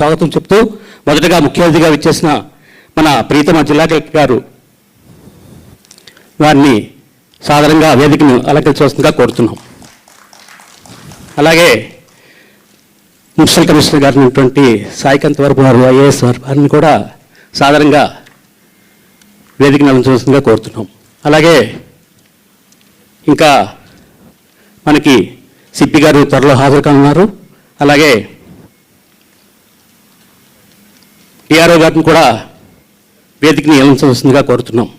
స్వాగతం చెప్తూ మొదటగా ముఖ్య అతిథిగా విచ్చేసిన మన ప్రీతమ జిల్లా కలెక్టర్ గారు వారిని సాధారణంగా వేదికను అలంకరించవలసిందిగా కోరుతున్నాం. అలాగే మున్సిపల్ కమిషనర్ గారు ఉన్నటువంటి సాయికాంత్ వరపు గారు ఐఏఎస్ వారిని కూడా సాధారణంగా వేదికను అలంకరించవలసిందిగా కోరుతున్నాం. అలాగే ఇంకా మనకి సిపి గారు త్వరలో హాజరు కానున్నారు. అలాగే టిఆర్ఓ గారిని కూడా వేదికని అలంకరించవలసిందిగా కోరుతున్నాం.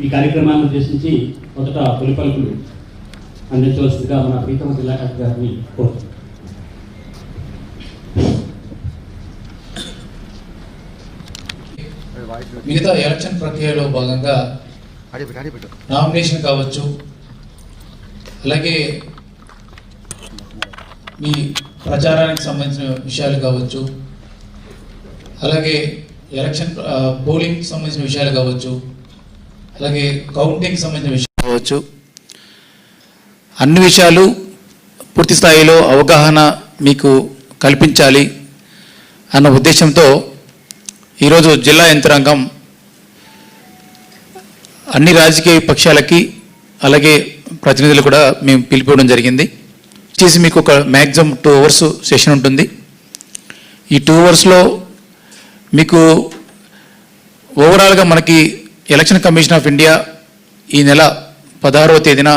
ఈ కార్యక్రమాన్ని ఉద్దేశించి మొదట తొలి పలుకులు అందించవలసిందిగా మన ప్రీతమ జిల్లా కలెక్టర్ గారిని కోరుతున్నాం. మిగతా ఎలక్షన్ ప్రక్రియలో భాగంగా నామినేషన్ కావచ్చు, అలాగే మీ ప్రచారానికి సంబంధించిన విషయాలు కావచ్చు, అలాగే ఎలక్షన్ పోలింగ్ సంబంధించిన విషయాలు కావచ్చు, అలాగే కౌంటింగ్ సంబంధించిన విషయాలు కావచ్చు, అన్ని విషయాలు పూర్తి స్థాయిలో అవగాహన మీకు కల్పించాలి అన్న ఉద్దేశంతో ఈరోజు జిల్లా యంత్రాంగం అన్ని రాజకీయ పక్షాలకి అలాగే ప్రతినిధులు కూడా మేము పిలిపివ్వడం జరిగింది. చేసి మీకు ఒక మ్యాక్సిమం 2 hours సెషన్ ఉంటుంది. ఈ 2 hours మీకు ఓవరాల్గా మనకి ఎలక్షన్ కమిషన్ ఆఫ్ ఇండియా ఈ నెల 16వ తేదీన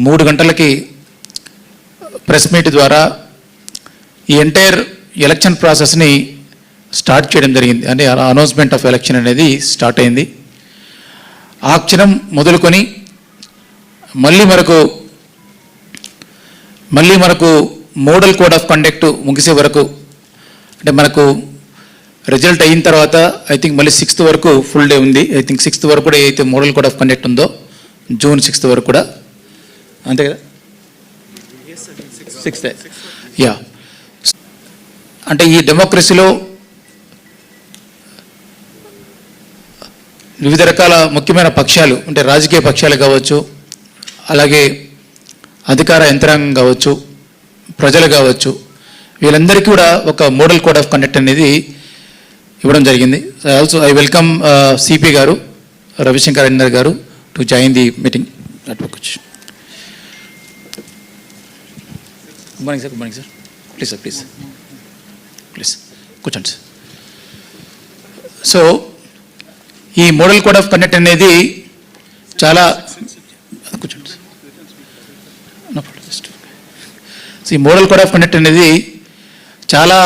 3 గంటలకి ప్రెస్ మీట్ ద్వారా ఈ ఎంటైర్ ఎలక్షన్ ప్రాసెస్ని స్టార్ట్ చేయడం జరిగింది. అంటే అనౌన్స్మెంట్ ఆఫ్ ఎలక్షన్ అనేది స్టార్ట్ అయింది. ఆ క్షణం మొదలుకొని మళ్ళీ మనకు మోడల్ కోడ్ ఆఫ్ కండక్ట్ ముగిసే వరకు, అంటే మనకు రిజల్ట్ అయిన తర్వాత ఐ థింక్ మళ్ళీ 6th వరకు ఫుల్ డే ఉంది. ఐ థింక్ 6th వరకు కూడా ఏదైతే మోడల్ కోడ్ ఆఫ్ కండక్ట్ ఉందో జూన్ 6th వరకు కూడా, అంతే కదా, 6th యా. అంటే ఈ డెమోక్రసీలో వివిధ రకాల ముఖ్యమైన పక్షాలు, అంటే రాజకీయ పక్షాలు కావచ్చు, అలాగే అధికార యంత్రాంగం కావచ్చు, ప్రజలు కావచ్చు, వీళ్ళందరికీ కూడా ఒక మోడల్ కోడ్ ఆఫ్ కండక్ట్ అనేది ఇవ్వడం జరిగింది. ఆల్సో ఐ వెల్కమ్ సిపి గారు రవిశంకర్ అన్నర్ గారు to join the meeting. Good morning sir. Good morning sir. Please sir, please కూర్చోండి సార్. సో ఈ మోడల్ కోడ్ ఆఫ్ కండక్ట్ అనేది చాలా కూర్చోండి. ఈ మోడల్ కోడ్ ఆఫ్ కండక్ట్ అనేది చాలా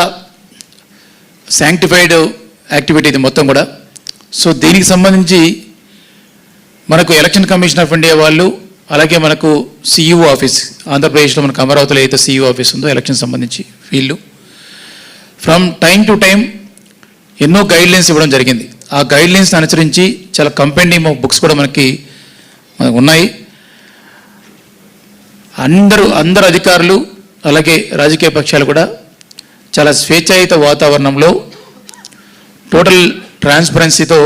శాంక్టిఫైడ్ యాక్టివిటీ ఇది మొత్తం కూడా. సో దీనికి సంబంధించి మనకు ఎలక్షన్ కమిషన్ ఆఫ్ ఇండియా వాళ్ళు, అలాగే మనకు సిఇఓ ఆఫీస్, ఆంధ్రప్రదేశ్లో మనకు అమరావతిలో అయితే సిఇఓ ఆఫీస్ ఉందో ఎలక్షన్ సంబంధించి, వీళ్ళు ఫ్రమ్ టైం టు టైం ఎన్నో గైడ్లైన్స్ ఇవ్వడం జరిగింది. ఆ గైడ్లైన్స్ అనుసరించి చాలా కంపెండియం ఆఫ్ బుక్స్ కూడా మనకి ఉన్నాయి. అందరు అధికారులు అలాగే రాజకీయ పక్షాలు కూడా చాలా స్వేచ్ఛాయుత వాతావరణంలో టోటల్ ట్రాన్స్పరెన్సీతో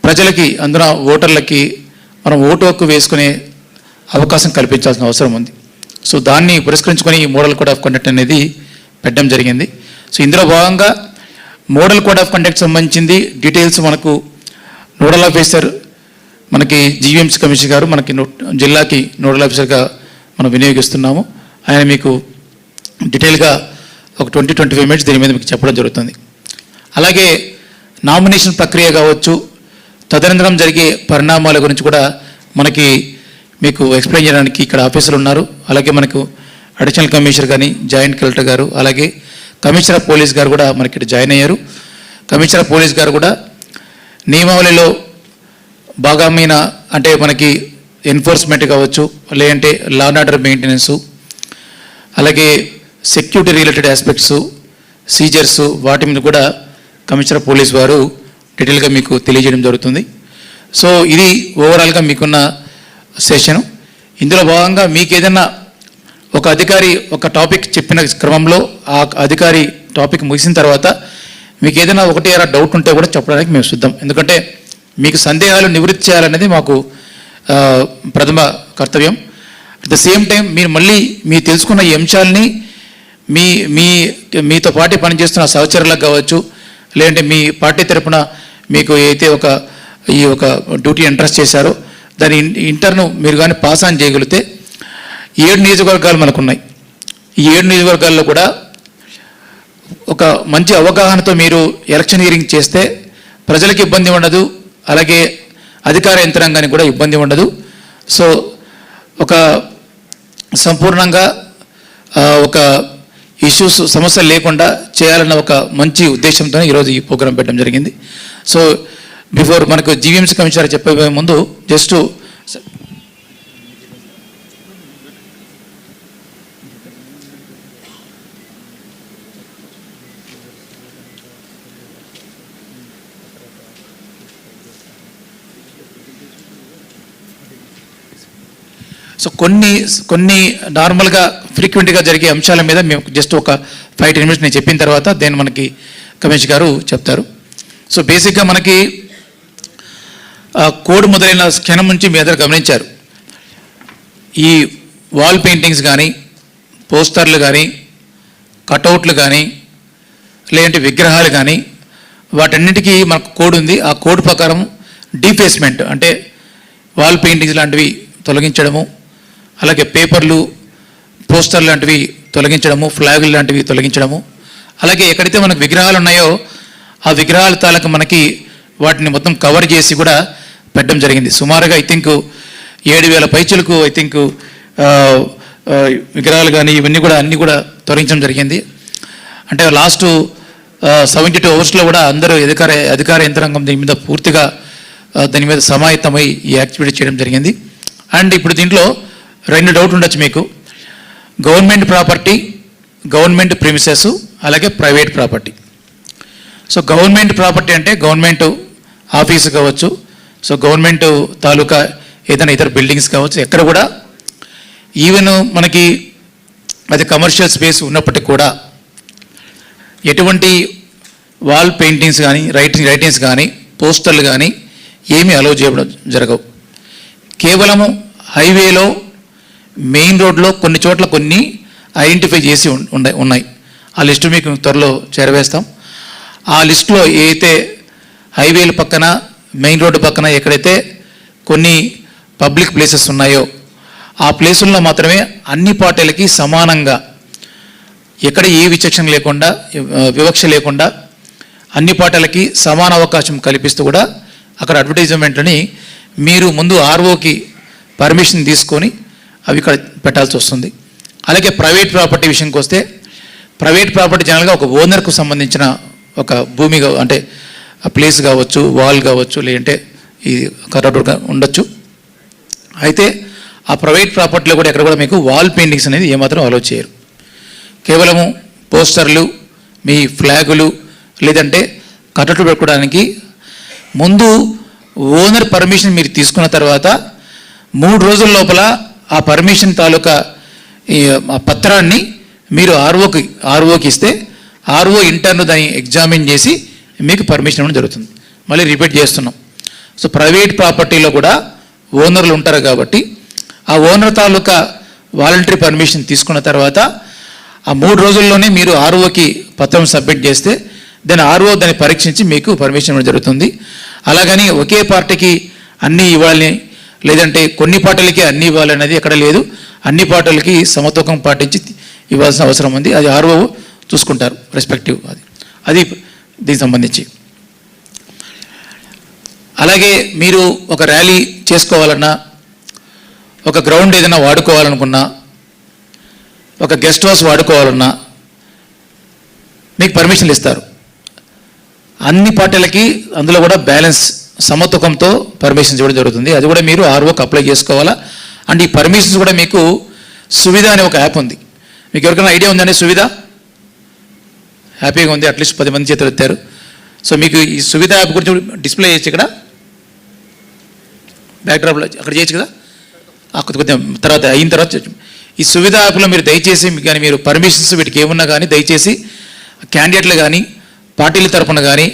ప్రజలకి, అందున ఓటర్లకి మనం ఓటు హక్కు వేసుకునే అవకాశం కల్పించాల్సిన అవసరం ఉంది. సో దాన్ని పురస్కరించుకొని ఈ మోడల్ కోడ్ ఆఫ్ కండక్ట్ అనేది పెట్టడం జరిగింది. సో ఇందులో భాగంగా మోడల్ కోడ్ ఆఫ్ కండక్ట్ సంబంధించింది డీటెయిల్స్ మనకు నోడల్ ఆఫీసర్, మనకి జీవీఎంసీ కమిషనర్ గారు మనకి జిల్లాకి నోడల్ ఆఫీసర్గా మనం వినియోగిస్తున్నాము. ఆయన మీకు డీటెయిల్గా ఒక 20-25 minutes దీని మీద మీకు చెప్పడం జరుగుతుంది. అలాగే నామినేషన్ ప్రక్రియ కావచ్చు, తదనంతరం జరిగే పరిణామాల గురించి కూడా మనకి మీకు ఎక్స్ప్లెయిన్ చేయడానికి ఇక్కడ ఆఫీసర్లు ఉన్నారు. అలాగే మనకు అడిషనల్ కమిషనర్ కానీ, జాయింట్ కలెక్టర్ గారు, అలాగే కమిషనర్ ఆఫ్ పోలీస్ గారు కూడా మనకి ఇక్కడ జాయిన్ అయ్యారు. కమిషనర్ ఆఫ్ పోలీస్ గారు కూడా నియమావళిలో భాగమైన, అంటే మనకి ఎన్ఫోర్స్మెంట్ కావచ్చు, లేదంటే లా అండ్ ఆర్డర్ మెయింటెనెన్సు, అలాగే సెక్యూరిటీ రిలేటెడ్ ఆస్పెక్ట్స్, సీజర్స్, వాటి మీద కూడా కమిషనర్ పోలీస్ వారు డీటెయిల్గా మీకు తెలియజేయడం జరుగుతుంది. సో ఇది ఓవరాల్గా మీకున్న సెషను. ఇందులో భాగంగా మీకు ఏదైనా ఒక అధికారి ఒక టాపిక్ చెప్పిన క్రమంలో ఆ అధికారి టాపిక్ ముగిసిన తర్వాత మీకు ఏదైనా ఒకటి అలా డౌట్ ఉంటే కూడా చెప్పడానికి మేము సిద్ధం. ఎందుకంటే మీకు సందేహాలు నివృత్తి చేయాలనేది మాకు ప్రథమ కర్తవ్యం. అట్ ద సేమ్ టైం మీరు మళ్ళీ మీరు తెలుసుకున్న ఈ అంశాలని మీతో పార్టీ పనిచేస్తున్న సహచరులకు కావచ్చు, లేదంటే మీ పార్టీ తరపున మీకు అయితే ఈ డ్యూటీ ఇంట్రెస్ట్ చేశారో దాని ఇంటర్ను మీరు కానీ పాస్ ఆన్ చేయగలిగితే 7 నియోజకవర్గాలు మనకున్నాయి. ఈ 7 నియోజకవర్గాల్లో కూడా ఒక మంచి అవగాహనతో మీరు ఎలక్షన్ హియరింగ్ చేస్తే ప్రజలకు ఇబ్బంది ఉండదు, అలాగే అధికార యంత్రాంగానికి కూడా ఇబ్బంది ఉండదు. సో ఒక సంపూర్ణంగా ఒక ఇష్యూస్ సమస్యలు లేకుండా చేయాలన్న ఒక మంచి ఉద్దేశంతో ఈరోజు ఈ ప్రోగ్రాం పెట్టడం జరిగింది. సో బిఫోర్ మనకు జీవీఎంసీ కమిషనర్ చెప్పే ముందు జస్ట్ సో కొన్ని నార్మల్గా ఫ్రీక్వెంట్గా జరిగే అంశాల మీద మేము జస్ట్ ఒక 5-10 నిమిషాలు నేను చెప్పిన తర్వాత దేని మనకి కమిషనర్ గారు చెప్తారు. సో బేసిక్గా మనకి కోడ్ మొదలైన క్షణం నుంచి మీ అందరూ గమనించారు. ఈ వాల్ పెయింటింగ్స్ కానీ, పోస్టర్లు కానీ, కటౌట్లు కానీ, లేదంటే విగ్రహాలు కానీ వాటన్నిటికీ మనకు కోడ్ ఉంది. ఆ కోడ్ ప్రకారం డీఫేస్మెంట్ అంటే వాల్ పెయింటింగ్స్ లాంటివి తొలగించడము, అలాగే పేపర్లు, పోస్టర్ లాంటివి తొలగించడము, ఫ్లాగులు లాంటివి తొలగించడము, అలాగే ఎక్కడైతే మనకు విగ్రహాలు ఉన్నాయో ఆ విగ్రహాల తాలూకు మనకి వాటిని మొత్తం కవర్ చేసి కూడా పెట్టడం జరిగింది. సుమారుగా ఐ థింక్ 7,000 పైచులకు ఐ థింక్ విగ్రహాలు కానీ ఇవన్నీ కూడా అన్నీ కూడా తొలగించడం జరిగింది. అంటే లాస్ట్ 72 అవర్స్లో కూడా అందరూ అధికార యంత్రాంగం దీని మీద పూర్తిగా దాని మీద సమాయత్తమై ఈ యాక్టివిటీ చేయడం జరిగింది. అండ్ ఇప్పుడు దీంట్లో 2 డౌట్ ఉండొచ్చు మీకు. గవర్నమెంట్ ప్రాపర్టీ, గవర్నమెంట్ ప్రిమిసెస్, అలాగే private property. So government property అంటే గవర్నమెంట్ ఆఫీసు కావచ్చు, సో గవర్నమెంట్ తాలూకా ఏదైనా ఇతర బిల్డింగ్స్ కావచ్చు, ఎక్కడ కూడా ఈవెన్ మనకి అది కమర్షియల్ స్పేస్ ఉన్నప్పటికీ కూడా ఎటువంటి వాల్ పెయింటింగ్స్ కానీ, రైటింగ్స్ కానీ, పోస్టర్లు కానీ ఏమీ అలౌ చేయడం జరగవు. కేవలము హైవేలో, మెయిన్ రోడ్లో కొన్ని చోట్ల కొన్ని ఐడెంటిఫై చేసి ఉన్నాయి. ఆ లిస్టు మీకు త్వరలో చేరవేస్తాం. ఆ లిస్టులో ఏదైతే హైవేల పక్కన, మెయిన్ రోడ్డు పక్కన ఎక్కడైతే కొన్ని పబ్లిక్ ప్లేసెస్ ఉన్నాయో ఆ ప్లేసుల్లో మాత్రమే అన్ని పార్టీలకి సమానంగా, ఎక్కడ ఏ వివక్ష లేకుండా అన్ని పార్టీలకి సమాన అవకాశం కల్పిస్తూ కూడా అక్కడ అడ్వర్టైజ్మెంట్లని మీరు ముందు ఆర్ఓకి పర్మిషన్ తీసుకొని అవి ఇక్కడ పెట్టాల్సి వస్తుంది. అలాగే ప్రైవేట్ ప్రాపర్టీ విషయంకి వస్తే, ప్రైవేట్ ప్రాపర్టీ జనరల్గా ఒక ఓనర్కు సంబంధించిన ఒక భూమి అంటే ప్లేస్ కావచ్చు, వాల్ కావచ్చు, లేదంటే ఈ కరెక్ట్గా ఉండొచ్చు. అయితే ఆ ప్రైవేట్ ప్రాపర్టీలో కూడా ఎక్కడ కూడా మీకు వాల్ పెయింటింగ్స్ అనేది ఏమాత్రం అలౌ చేయరు. కేవలము పోస్టర్లు, మీ ఫ్లాగులు, లేదంటే కట్టట్లు పెట్టుకోవడానికి ముందు ఓనర్ పర్మిషన్ మీరు తీసుకున్న తర్వాత 3 రోజుల లోపల ఆ పర్మిషన్ తాలూకా ఆ పత్రాన్ని మీరు ఆర్ఓకి ఇస్తే ఆర్ఓ ఇంటర్ను దాన్ని ఎగ్జామిన్ చేసి మీకు పర్మిషన్ ఇవ్వడం జరుగుతుంది. మళ్ళీ రిపీట్ చేస్తున్నాం. సో ప్రైవేట్ ప్రాపర్టీలో కూడా ఓనర్లు ఉంటారు కాబట్టి ఆ ఓనర్ తాలూకా వాలంటరీ పర్మిషన్ తీసుకున్న తర్వాత ఆ 3 రోజుల్లోనే మీరు ఆర్ఓకి పత్రం సబ్మిట్ చేస్తే దాని ఆర్ఓ దాన్ని పరీక్షించి మీకు పర్మిషన్ ఇవ్వడం జరుగుతుంది. అలాగని ఒకే పార్టీకి అన్నీ ఇవ్వాలి, లేదంటే కొన్ని పార్టీలకి అన్నీ ఇవ్వాలనేది ఎక్కడ లేదు. అన్ని పార్టీలకి సమతూకం పాటించి ఇవ్వాల్సిన అవసరం ఉంది. అది ఆర్ఓ చూసుకుంటారు రెస్పెక్టివ్. అది దీనికి సంబంధించి. అలాగే మీరు ఒక ర్యాలీ చేసుకోవాలన్నా, ఒక గ్రౌండ్ ఏదైనా వాడుకోవాలనుకున్నా, ఒక గెస్ట్ హౌస్ వాడుకోవాలన్నా మీకు పర్మిషన్లు ఇస్తారు. అన్ని పార్టీలకి అందులో కూడా బ్యాలెన్స్ సమతూకంతో పర్మిషన్స్ ఇవ్వడం జరుగుతుంది. అది కూడా మీరు ఆర్ఓకి అప్లై చేసుకోవాలా. అండ్ ఈ పర్మిషన్స్ కూడా మీకు సువిధ అనే ఒక యాప్ ఉంది. మీకు ఎవరికైనా ఐడియా ఉందండి సువిధ? హ్యాపీగా ఉంది, అట్లీస్ట్ 10 మంది చేతులు ఎత్తారు. సో మీకు ఈ సువిధ యాప్ గురించి డిస్ప్లే చేయొచ్చు ఇక్కడ, బ్యాక్డ్రాప్లో అక్కడ చేయొచ్చు కదా, కొద్దిగా తర్వాత అయిన తర్వాత ఈ సువిధ యాప్లో మీరు దయచేసి కానీ మీరు పర్మిషన్స్ వీటికి ఏమున్నా కానీ దయచేసి క్యాండిడేట్లు కానీ పార్టీల తరపున కానీ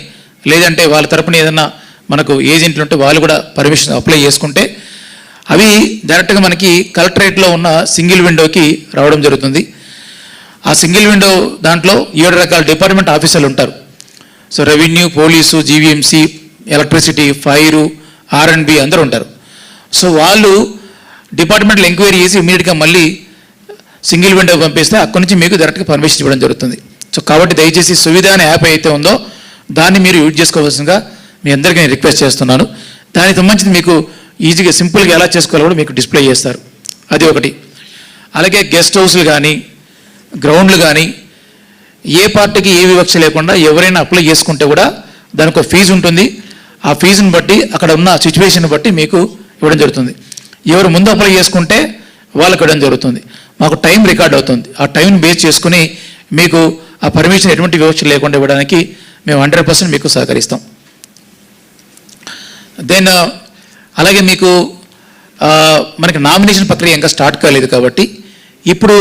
లేదంటే వాళ్ళ తరపున ఏదన్నా మనకు ఏజెంట్లు ఉంటే వాళ్ళు కూడా పర్మిషన్ అప్లై చేసుకుంటే అవి డైరెక్ట్గా మనకి కలెక్టరేట్లో ఉన్న సింగిల్ విండోకి రావడం జరుగుతుంది. ఆ సింగిల్ విండో దాంట్లో 7 రకాల డిపార్ట్మెంట్ ఆఫీసర్లు ఉంటారు. So revenue, police, GVMC, electricity, fire, ఆర్ఎండ్బి అందరూ ఉంటారు. సో వాళ్ళు డిపార్ట్మెంట్లో ఎంక్వైరీ చేసి ఇమీడియట్గా మళ్ళీ సింగిల్ విండో పంపిస్తే అక్కడి నుంచి మీకు డైరెక్ట్గా పర్మిషన్ ఇవ్వడం జరుగుతుంది. సో కాబట్టి దయచేసి సువిధ అనే యాప్ అయితే ఉందో దాన్ని మీరు యూజ్ చేసుకోవాల్సిందిగా మీ అందరికీ నేను రిక్వెస్ట్ చేస్తున్నాను. దానికి సంబంధించి మీకు ఈజీగా సింపుల్గా ఎలా చేసుకోవాలో కూడా మీకు డిస్ప్లే చేస్తారు. అది ఒకటి. అలాగే గెస్ట్ హౌస్లు కానీ గ్రౌండ్లు కానీ ఏ పార్టీకి ఏ వివక్ష లేకుండా ఎవరైనా అప్లై చేసుకుంటే కూడా దానికి ఒక ఫీజు ఉంటుంది. ఆ ఫీజుని బట్టి అక్కడ ఉన్న సిచ్యువేషన్ బట్టి మీకు ఇవ్వడం జరుగుతుంది. ఎవరు ముందు అప్లై చేసుకుంటే వాళ్ళకి ఇవ్వడం జరుగుతుంది. మాకు టైం రికార్డ్ అవుతుంది. ఆ టైంని బేస్ చేసుకుని మీకు ఆ పర్మిషన్ ఎటువంటి వివక్ష లేకుండా ఇవ్వడానికి మేము 100% మీకు సహకరిస్తాం. దెన్ అలాగే మీకు మనకి నామినేషన్ ప్రక్రియ ఇంకా స్టార్ట్ కాలేదు కాబట్టి ఇప్పుడు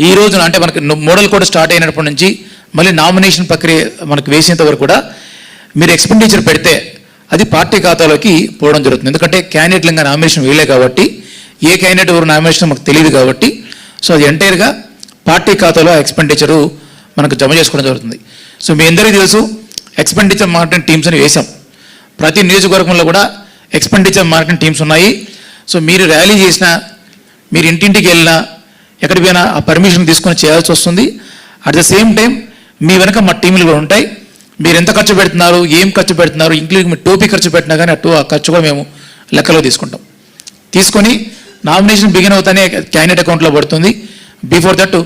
ఈ రోజున అంటే మనకి మోడల్ కూడా స్టార్ట్ అయినప్పటి నుంచి మళ్ళీ నామినేషన్ ప్రక్రియ మనకు వేసేంత వరకు కూడా మీరు ఎక్స్పెండిచర్ పెడితే అది పార్టీ ఖాతాలోకి పోవడం జరుగుతుంది. ఎందుకంటే క్యాండిడేట్లు ఇంకా నామినేషన్ వేయలే కాబట్టి ఏ క్యాండిడేట్ ఎవరు నామినేషన్ మాకు తెలియదు కాబట్టి సో అది ఎంటైర్గా పార్టీ ఖాతాలో ఎక్స్పెండిచరు మనకు జమ చేసుకోవడం జరుగుతుంది. సో మీ అందరికీ తెలుసు ఎక్స్పెండిచర్ మార్కెటింగ్ టీమ్స్ అని వేశాం. ప్రతి నియోజకవర్గంలో కూడా ఎక్స్పెండిచర్ మార్కెటింగ్ టీమ్స్ ఉన్నాయి. సో మీరు ర్యాలీ చేసినా మీరు ఇంటింటికి వెళ్ళినా ఎక్కడికి పోయినా ఆ పర్మిషన్ తీసుకొని చేయాల్సి వస్తుంది. అట్ ద సేమ్ టైం మీ వెనక మా టీంలు కూడా ఉంటాయి. మీరు ఎంత ఖర్చు పెడుతున్నారు, ఏం ఖర్చు పెడుతున్నారు, ఇంక్లూడింగ్ మీ టోపీ ఖర్చు పెట్టినా కానీ ఆ ఖర్చు కూడా మేము లెక్కలో తీసుకుంటాం. తీసుకొని నామినేషన్ బిగిన్ అవుతానే క్యాండిడేట్ అకౌంట్లో పడుతుంది. బిఫోర్ దట్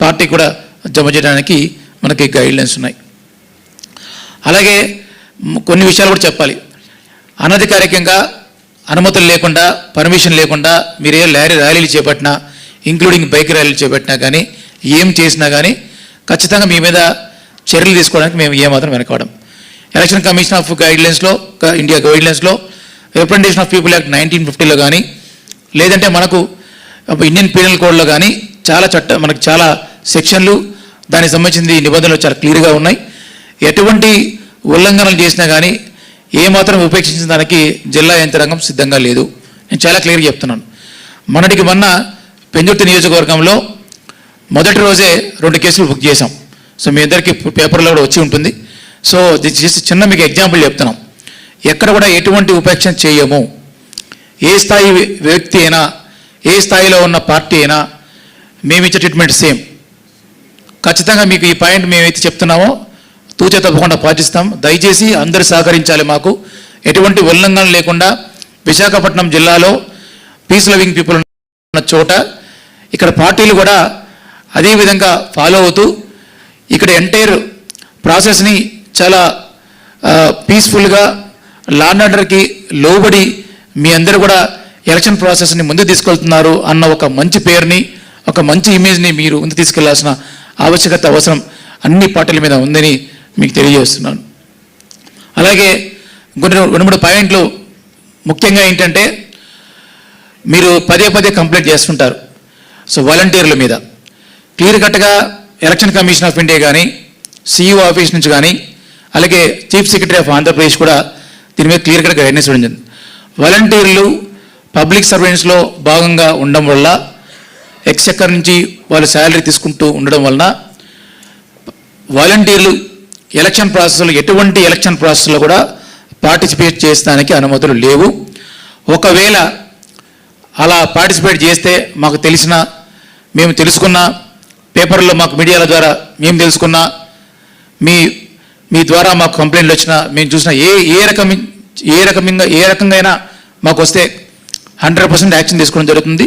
పార్టీ కూడా జమ చేయడానికి మనకి గైడ్లైన్స్ ఉన్నాయి. అలాగే కొన్ని విషయాలు కూడా చెప్పాలి. అనధికారికంగా అనుమతులు లేకుండా పర్మిషన్ లేకుండా మీరే ర్యాలీలు చేపట్టినా ఇంక్లూడింగ్ బైక్ ర్యాలీలు చేపట్టినా కానీ ఏం చేసినా కానీ ఖచ్చితంగా మీ మీద చర్యలు తీసుకోవడానికి మేము ఏమాత్రం వెనకవడం. ఎలక్షన్ కమిషన్ ఆఫ్ గైడ్లైన్స్లో ఇండియా గైడ్లైన్స్లో రిప్రజెంటేషన్ ఆఫ్ పీపుల్ యాక్ట్ 1950లో కానీ లేదంటే మనకు ఇండియన్ పీనల్ కోడ్లో కానీ మనకు చాలా సెక్షన్లు దానికి సంబంధించిన నిబంధనలు చాలా క్లియర్గా ఉన్నాయి. ఎటువంటి ఉల్లంఘనలు చేసినా కానీ ఏమాత్రం ఉపేక్షించిన దానికి జిల్లా యంత్రాంగం సిద్ధంగా లేదు. నేను చాలా క్లియర్గా చెప్తున్నాను. మొన్న పెందుర్తి నియోజకవర్గంలో మొదటి రోజే 2 కేసులు బుక్ చేశాం. సో మీ అందరికీ పేపర్లో కూడా వచ్చి ఉంటుంది. సో చేసి చిన్న మీకు ఎగ్జాంపుల్ చెప్తున్నాం. ఎక్కడ కూడా ఎటువంటి ఉపేక్షణ చేయము. ఏ స్థాయి వ్యక్తి అయినా ఏ స్థాయిలో ఉన్న పార్టీ అయినా మేము ఇచ్చే ట్రీట్మెంట్ సేమ్. ఖచ్చితంగా మీకు ఈ పాయింట్ మేమైతే చెప్తున్నామో తూచే తప్పకుండా పాటిస్తాం. దయచేసి అందరూ సహకరించాలి. మాకు ఎటువంటి ఉల్లంఘన లేకుండా విశాఖపట్నం జిల్లాలో పీస్ లవింగ్ పీపుల్ ఉన్న చోట ఇక్కడ పార్టీలు కూడా అదే విధంగా ఫాలో అవుతూ ఇక్కడ ఎంటైర్ ప్రాసెస్ని చాలా పీస్ఫుల్గా లా అండ్ ఆర్డర్కి లోబడి మీ అందరూ కూడా ఎలక్షన్ ప్రాసెస్ని ముందు తీసుకెళ్తున్నారు అన్న ఒక మంచి పేరుని ఒక మంచి ఇమేజ్ని మీరు ముందు తీసుకెళ్లాల్సిన ఆవశ్యకత అవసరం అన్ని పార్టీల మీద ఉందని మీకు తెలియజేస్తున్నాను. అలాగే కొన్ని 2-3 పాయింట్లు ముఖ్యంగా ఏంటంటే మీరు పదే కంప్లైంట్ చేస్తుంటారు. సో వాలంటీర్ల మీద క్లియర్ కట్గా ఎలక్షన్ కమిషన్ ఆఫ్ ఇండియా కానీ సిఇఓ ఆఫీస్ నుంచి కానీ అలాగే చీఫ్ సెక్రటరీ ఆఫ్ ఆంధ్రప్రదేశ్ కూడా దీని మీద క్లియర్ కట్గా గైడెన్స్ ఇవ్వడం జరిగింది. వాలంటీర్లు పబ్లిక్ సర్వెంట్స్లో భాగంగా ఉండడం వల్ల ఎక్స్చెక్కర్ నుంచి వాళ్ళు శాలరీ తీసుకుంటూ ఉండడం వలన వాలంటీర్లు ఎలక్షన్ ప్రాసెస్లో ఎటువంటి ఎలక్షన్ ప్రాసెస్లో కూడా పార్టిసిపేట్ చేసడానికి అనుమతులు లేవు. ఒకవేళ అలా పార్టిసిపేట్ చేస్తే మాకు తెలిసిన మేము తెలుసుకున్న పేపర్లో మాకు మీడియాల ద్వారా మేము తెలుసుకున్న మీ ద్వారా మాకు కంప్లైంట్లు వచ్చినా మేము చూసిన ఏ రకంగా మాకు వస్తే 100% యాక్షన్ తీసుకోవడం జరుగుతుంది.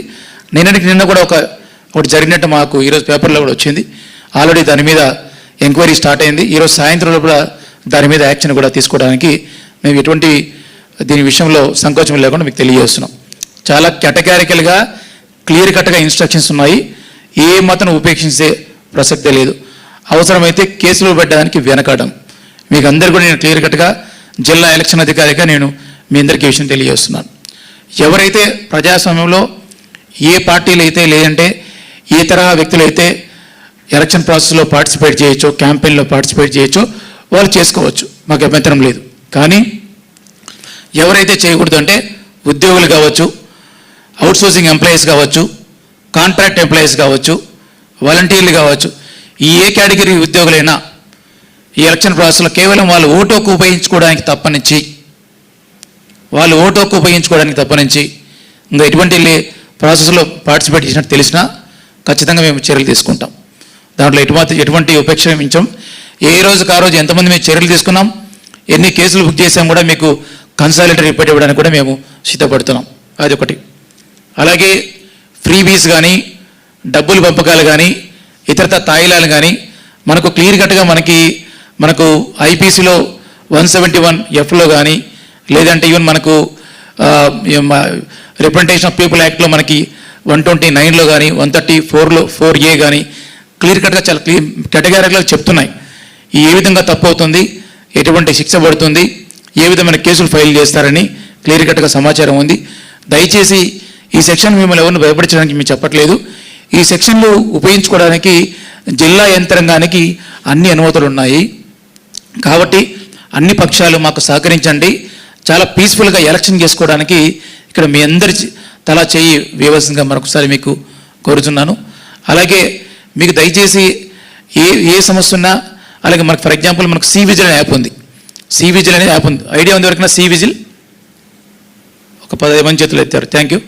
నిన్న కూడా ఒకటి జరిగినట్టు మాకు ఈరోజు పేపర్లో కూడా వచ్చింది. ఆల్రెడీ దాని మీద ఎంక్వైరీ స్టార్ట్ అయింది. ఈరోజు సాయంత్రం కూడా దాని మీద యాక్షన్ కూడా తీసుకోవడానికి మేము ఎటువంటి దీని విషయంలో సంకోచం లేకుండా మీకు తెలియజేస్తున్నాం. చాలా కేటగారికల్గా క్లియర్ కట్గా ఇన్స్ట్రక్షన్స్ ఉన్నాయి. ఏ మాత్రం ఉపేక్షించే ప్రసక్తే లేదు. అవసరమైతే కేసులు పెట్టడానికి వెనకాడడం. మీకు అందరు కూడా నేను క్లియర్ కట్గా జిల్లా ఎలక్షన్ అధికారిగా నేను మీ అందరికీ విషయం తెలియజేస్తున్నాను. ఎవరైతే ప్రజాస్వామ్యంలో ఏ పార్టీలు అయితే లేదంటే ఏ తరహా వ్యక్తులు అయితే ఎలక్షన్ ప్రాసెస్లో పార్టిసిపేట్ చేయొచ్చో, క్యాంపెయిన్లో పార్టిసిపేట్ చేయొచ్చో వాళ్ళు చేసుకోవచ్చు, మాకు అభ్యంతరం లేదు. కానీ ఎవరైతే చేయకూడదు అంటే ఉద్యోగులు కావచ్చు, అవుట్సోర్సింగ్ ఎంప్లాయీస్ కావచ్చు, కాంట్రాక్ట్ ఎంప్లాయీస్ కావచ్చు, వాలంటీర్లు కావచ్చు, ఈ ఏ కేటగిరీ ఉద్యోగులైనా ఈ ఎలక్షన్ ప్రాసెస్లో కేవలం వాళ్ళు ఓటుకు ఉపయోగించుకోవడానికి తప్పనించి ఇంకా ఎటువంటి ప్రాసెస్లో పార్టిసిపేట్ చేసినట్టు తెలిసినా ఖచ్చితంగా మేము చర్యలు తీసుకుంటాం. దాంట్లో ఎటువంటి ఉపేక్షించాం. ఏ రోజుకు ఆ రోజు ఎంతమంది మేము చర్యలు తీసుకున్నాం, ఎన్ని కేసులు బుక్ చేసాం కూడా మీకు కన్సాలిడేటెడ్ రిపోర్ట్ ఇవ్వడానికి కూడా మేము సిద్ధపడుతున్నాం. అది ఒకటి. అలాగే ఫ్రీబీస్ కానీ, డబ్బులు పంపకాలు కానీ, ఇతరత తాయిలాలు కానీ మనకు క్లియర్ కట్గా మనకు ఐపీసీలో 171Fలో కానీ, లేదంటే ఈవెన్ మనకు రిప్రజెంటేషన్ ఆఫ్ పీపుల్ యాక్ట్లో మనకి 129లో కానీ, 134A కానీ క్లియర్ కట్గా చాలా కేటగిరీలో చెప్తున్నాయి. ఏ విధంగా తప్పు అవుతుంది, ఎటువంటి శిక్ష పడుతుంది, ఏ విధమైన కేసులు ఫైల్ చేస్తారని క్లియర్ కట్గా సమాచారం ఉంది. దయచేసి ఈ సెక్షన్ మిమ్మల్ని ఎవరిని భయపడించడానికి మేము చెప్పట్లేదు. ఈ సెక్షన్లు ఉపయోగించుకోవడానికి జిల్లా యంత్రాంగానికి అన్ని అనుమతులు ఉన్నాయి. కాబట్టి అన్ని పక్షాలు మాకు సహకరించండి. చాలా పీస్ఫుల్గా ఎలక్షన్ చేసుకోవడానికి ఇక్కడ మీ అందరి తలా చేయి వేయవలసిందిగా మరొకసారి మీకు కోరుతున్నాను. అలాగే మీకు దయచేసి ఏ సమస్య ఉన్నా, అలాగే మనకు ఫర్ ఎగ్జాంపుల్ మనకు సివిజిల్ అనే యాప్ ఉంది. సివిజిల్ అనే యాప్ ఉంది. ఐడియా ఉంది వరకు సివిజిల్? ఒక 10 మంది చేతులు ఎత్తారు. Thank you.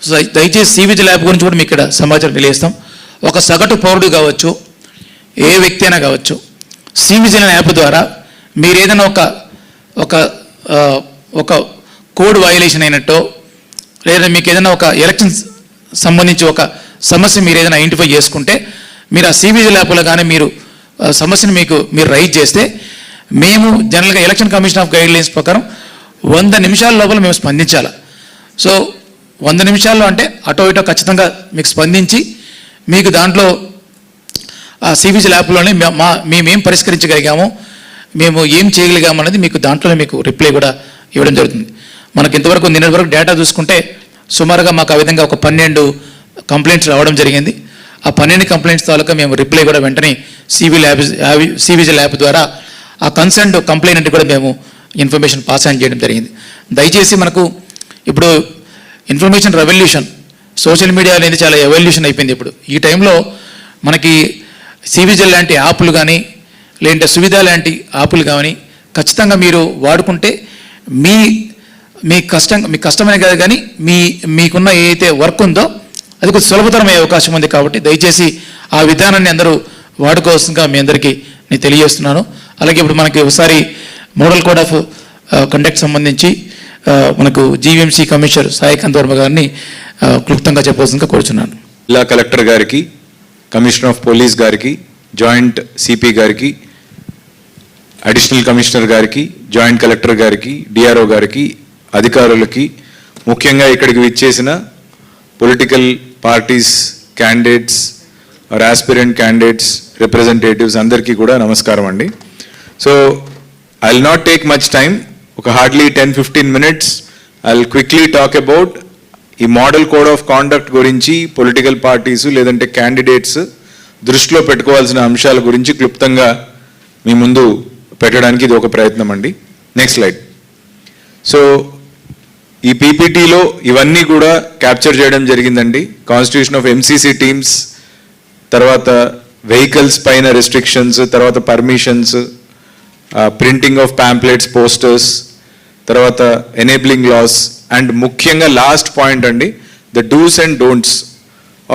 సో దయచేసి సివిజిల్ యాప్ గురించి కూడా మీకు ఇక్కడ సమాచారం తెలియజేస్తాం. ఒక సగటు పౌరుడు కావచ్చు, ఏ వ్యక్తి అయినా కావచ్చు, సివిజిల్ అనే యాప్ ద్వారా మీరు ఏదైనా ఒక కోడ్ వయలేషన్ అయినట్టో, లేదా మీకు ఏదైనా ఒక ఎలక్షన్ సంబంధించి ఒక సమస్య మీరు ఏదైనా ఐడెంటిఫై చేసుకుంటే మీరు ఆ సివిజిల్ యాప్లో కానీ మీరు సమస్యను మీరు రైజ్ చేస్తే మేము జనరల్గా ఎలక్షన్ కమిషన్ ఆఫ్ గైడ్లైన్స్ ప్రకారం 100 నిమిషాల లోపల మేము స్పందించాలి. సో 100 నిమిషాల్లో అంటే అటో ఇటో ఖచ్చితంగా మీకు స్పందించి మీకు దాంట్లో ఆ సివిజిల్ యాప్లోనే మేమేం పరిష్కరించగలిగాము, మేము ఏం చేయగలిగాము అనేది మీకు దాంట్లోనే మీకు రిప్లై కూడా ఇవ్వడం జరుగుతుంది. మనకి ఇంతవరకు నిన్నటి వరకు డేటా చూసుకుంటే సుమారుగా మాకు ఆ విధంగా ఒక 12 కంప్లైంట్స్ రావడం జరిగింది. ఆ 12 కంప్లైంట్స్ తాలూకా మేము రిప్లై కూడా వెంటనే సివిజిల్ యాప్ ద్వారా ఆ కన్సర్న్డ్ కంప్లైంట్ కూడా మేము ఇన్ఫర్మేషన్ పాస్ ఆన్ చేయడం జరిగింది. దయచేసి మనకు ఇప్పుడు ఇన్ఫర్మేషన్ రెవల్యూషన్, సోషల్ మీడియా అనేది చాలా ఎవల్యూషన్ అయిపోయింది. ఇప్పుడు ఈ టైంలో మనకి సివిజిల్ లాంటి యాప్లు కానీ, లేదంటే సువిధ లాంటి యాప్లు కానీ ఖచ్చితంగా మీరు వాడుకుంటే మీకు కష్టమైన కాదు, కానీ మీకున్న ఏదైతే వర్క్ ఉందో అది కొంచెం సులభతరమయ్యే అవకాశం ఉంది. కాబట్టి దయచేసి ఆ విధానాన్ని అందరూ వాడుకోవాల్సిందిగా మీ అందరికీ నేను తెలియజేస్తున్నాను. అలాగే ఇప్పుడు మనకి ఒకసారి మోడల్ కోడ్ ఆఫ్ కండక్ట్ సంబంధించి మనకు జీవీఎంసీ కమిషనర్ సాయికాంత్ వర్మ గారిని క్లుప్తంగా చెప్పవలసిందిగా కోరుచున్నాను. జిల్లా కలెక్టర్ గారికి, కమిషనర్ ఆఫ్ పోలీస్ గారికి, జాయింట్ సిపి గారికి, అడిషనల్ కమిషనర్ గారికి, జాయింట్ కలెక్టర్ గారికి, డిఆర్ఓ గారికి, అధికారులకి, ముఖ్యంగా ఇక్కడికి విచ్చేసిన political parties candidates or aspirant candidates representatives అందరికీ కూడా నమస్కారం అండి. So I will not take much time, ఒక hardly 10-15 minutes I will quickly talk about ఈ మోడల్ కోడ్ ఆఫ్ కాండక్ట్ గురించి, పొలిటికల్ పార్టీస్ లేదంటే క్యాండిడేట్స్ దృష్టిలో పెట్టుకోవాల్సిన అంశాల గురించి క్లుప్తంగా మీ ముందు పెట్టడానికి ఇది ఒక ప్రయత్నం అండి. Next slide. సో ఈ పీపీటీలో ఇవన్నీ కూడా క్యాప్చర్ చేయడం జరిగిందండి. కాన్స్టిట్యూషన్ ఆఫ్ ఎంసీసీ టీమ్స్, తర్వాత వెహికల్స్ పైన రెస్ట్రిక్షన్స్, తర్వాత permissions, printing of pamphlets, posters, తర్వాత ఎనేబ్లింగ్ లాస్, అండ్ ముఖ్యంగా లాస్ట్ పాయింట్ అండి, the dos and don'ts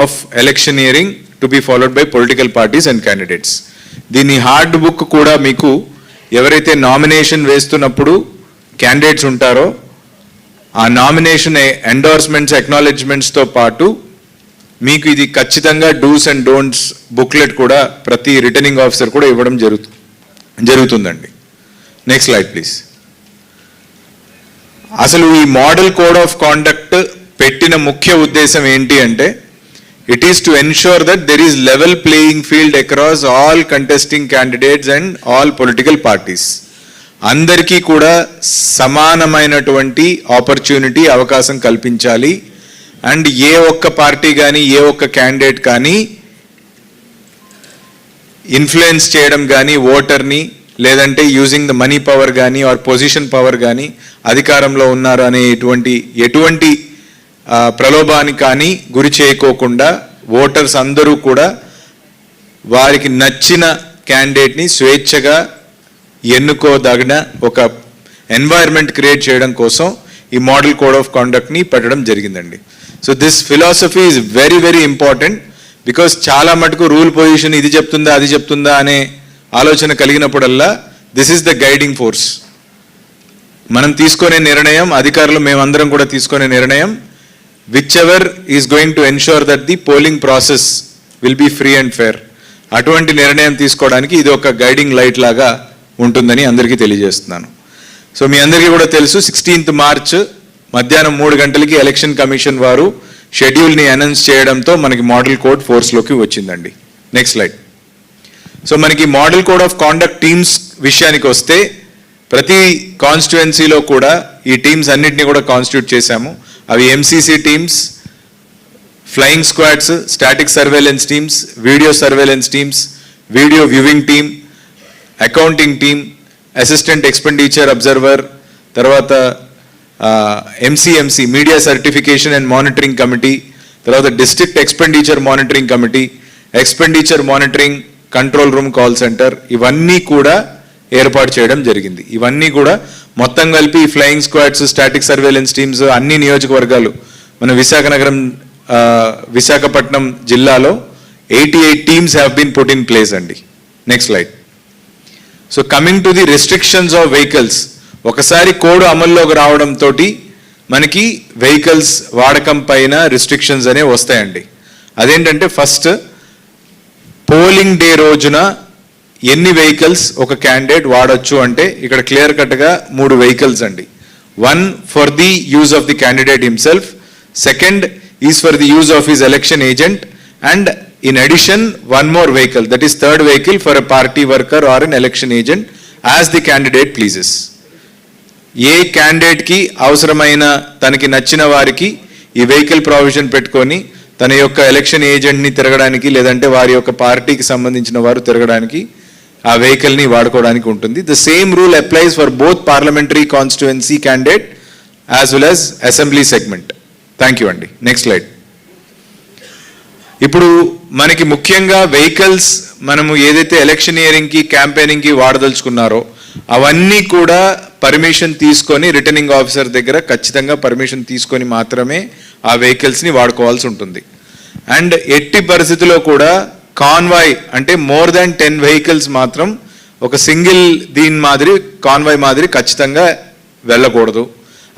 of electioneering to be followed by political parties and candidates. దీని hard book కూడా మీకు ఎవరైతే నామినేషన్ వేస్తున్నప్పుడు క్యాండిడేట్స్ ఉంటారో ఆ నామినేషన్ ఎండోర్స్మెంట్స్, అక్నాలెడ్జ్మెంట్స్తో పాటు మీకు ఇది ఖచ్చితంగా డూస్ అండ్ డోంట్స్ బుక్లెట్ కూడా ప్రతి రిటర్నింగ్ ఆఫీసర్ కూడా ఇవ్వడం జరుగుతుందండి. Next slide please. అసలు ఈ మోడల్ కోడ్ ఆఫ్ కాండక్ట్ పెట్టిన ముఖ్య ఉద్దేశం ఏంటి అంటే, it is to ensure that there is level playing field across all contesting candidates and all political parties. అందరికీ కూడా సమానమైనటువంటి ఆపర్చునిటీ, అవకాశం కల్పించాలి. అండ్ ఏ ఒక్క పార్టీ కానీ ఏ ఒక్క క్యాండిడేట్ కానీ ఇన్ఫ్లుయెన్స్ చేయడం కానీ ఓటర్ని, లేదంటే యూజింగ్ ద మనీ పవర్ కానీ ఆర్ పొజిషన్ పవర్ కానీ, అధికారంలో ఉన్నారు అనే ఎటువంటి ప్రలోభానికి కానీ గురి చేయకోకుండా ఓటర్స్ అందరూ కూడా వారికి నచ్చిన క్యాండిడేట్ని స్వేచ్ఛగా ఎన్నుకోదగిన ఒక ఎన్వైర్న్మెంట్ క్రియేట్ చేయడం కోసం ఈ మోడల్ కోడ్ ఆఫ్ కాండక్ట్ని పెట్టడం జరిగిందండి. So this philosophy is very very important. Because చాలా మటుకు రూల్ పొజిషన్ ఇది చెప్తుందా అది చెప్తుందా అనే ఆలోచన కలిగినప్పుడల్లా this is the guiding force. మనం తీసుకునే నిర్ణయం, అధికారులు మేమందరం కూడా తీసుకునే నిర్ణయం, whichever is going to ensure that the polling process will be free and fair. అటువంటి నిర్ణయం తీసుకోవడానికి ఇది ఒక గైడింగ్ లైట్ లాగా ఉంటుందని అందరికీ తెలియజేస్తున్నాను. సో మీ అందరికీ కూడా తెలుసు, 16th March మధ్యాహ్నం 3 గంటలకి ఎలక్షన్ కమిషన్ వారు షెడ్యూల్ని అనౌన్స్ చేయడంతో మనకి మోడల్ కోడ్ ఫోర్స్లోకి వచ్చిందండి. Next slide. సో మనకి model code of conduct teams విషయానికి వస్తే, ప్రతి కాన్స్టిట్యుయెన్సీలో కూడా ఈ టీమ్స్ అన్నింటినీ కూడా కాన్స్టిట్యూట్ చేశాము. అవి MCC teams, flying squads, static surveillance teams, video surveillance teams, video viewing team, accounting team, assistant expenditure observer, తర్వాత MCMC media certification and monitoring committee, తర్వాత district expenditure monitoring committee, expenditure monitoring control room call centre, ఇవన్నీ కూడా ఏర్పాటు చేయడం జరిగింది. ఇవన్నీ కూడా మొత్తం కలిపి flying squads, static surveillance teams అన్ని నియోజకవర్గాలు మన విశాఖపట్నం జిల్లాలో 88 teams have been put in place అండి. Next slide. So coming to the restrictions of vehicles, ఒకసారి కోడ్ అమల్లోకి రావడంతో మనకి వెహికల్స్ వాడకం పైన రిస్ట్రిక్షన్స్ అనేవి వస్తాయండి. అదేంటంటే, ఫస్ట్ పోలింగ్ డే రోజున ఎన్ని వెహికల్స్ ఒక క్యాండిడేట్ వాడచ్చు అంటే, ఇక్కడ క్లియర్ కట్గా 3 వెహికల్స్ అండి. 1 for the use of the candidate himself, second is for the use of his election agent, and in addition one more vehicle, that is third vehicle for a party worker or an election agent as the candidate pleases. ఏ క్యాండిడేట్కి అవసరమైన తనకి నచ్చిన వారికి ఈ vehicle provision పెట్టుకొని తన యొక్క election ఏజెంట్ని తిరగడానికి, లేదంటే వారి యొక్క పార్టీకి సంబంధించిన వారు తిరగడానికి ఆ వెహికల్ని వాడుకోవడానికి ఉంటుంది. The same rule applies for both parliamentary constituency candidate as well as assembly segment. Thank you అండి. Next slide. ఇప్పుడు మనకి ముఖ్యంగా వెహికల్స్ మనము ఏదైతే ఎలక్షనియరింగ్కి, క్యాంపెయినింగ్కి వాడదలుచుకున్నారో అవన్నీ కూడా పర్మిషన్ తీసుకొని, రిటర్నింగ్ ఆఫీసర్ దగ్గర ఖచ్చితంగా పర్మిషన్ తీసుకొని మాత్రమే ఆ వెహికల్స్ని వాడుకోవాల్సి ఉంటుంది. అండ్ ఎట్టి పరిస్థితిలో కూడా కాన్వాయ్ అంటే మోర్ దాన్ 10 వెహికల్స్ మాత్రం ఒక సింగిల్ దీని మాదిరి కాన్వాయ్ మాదిరి ఖచ్చితంగా వెళ్ళకూడదు.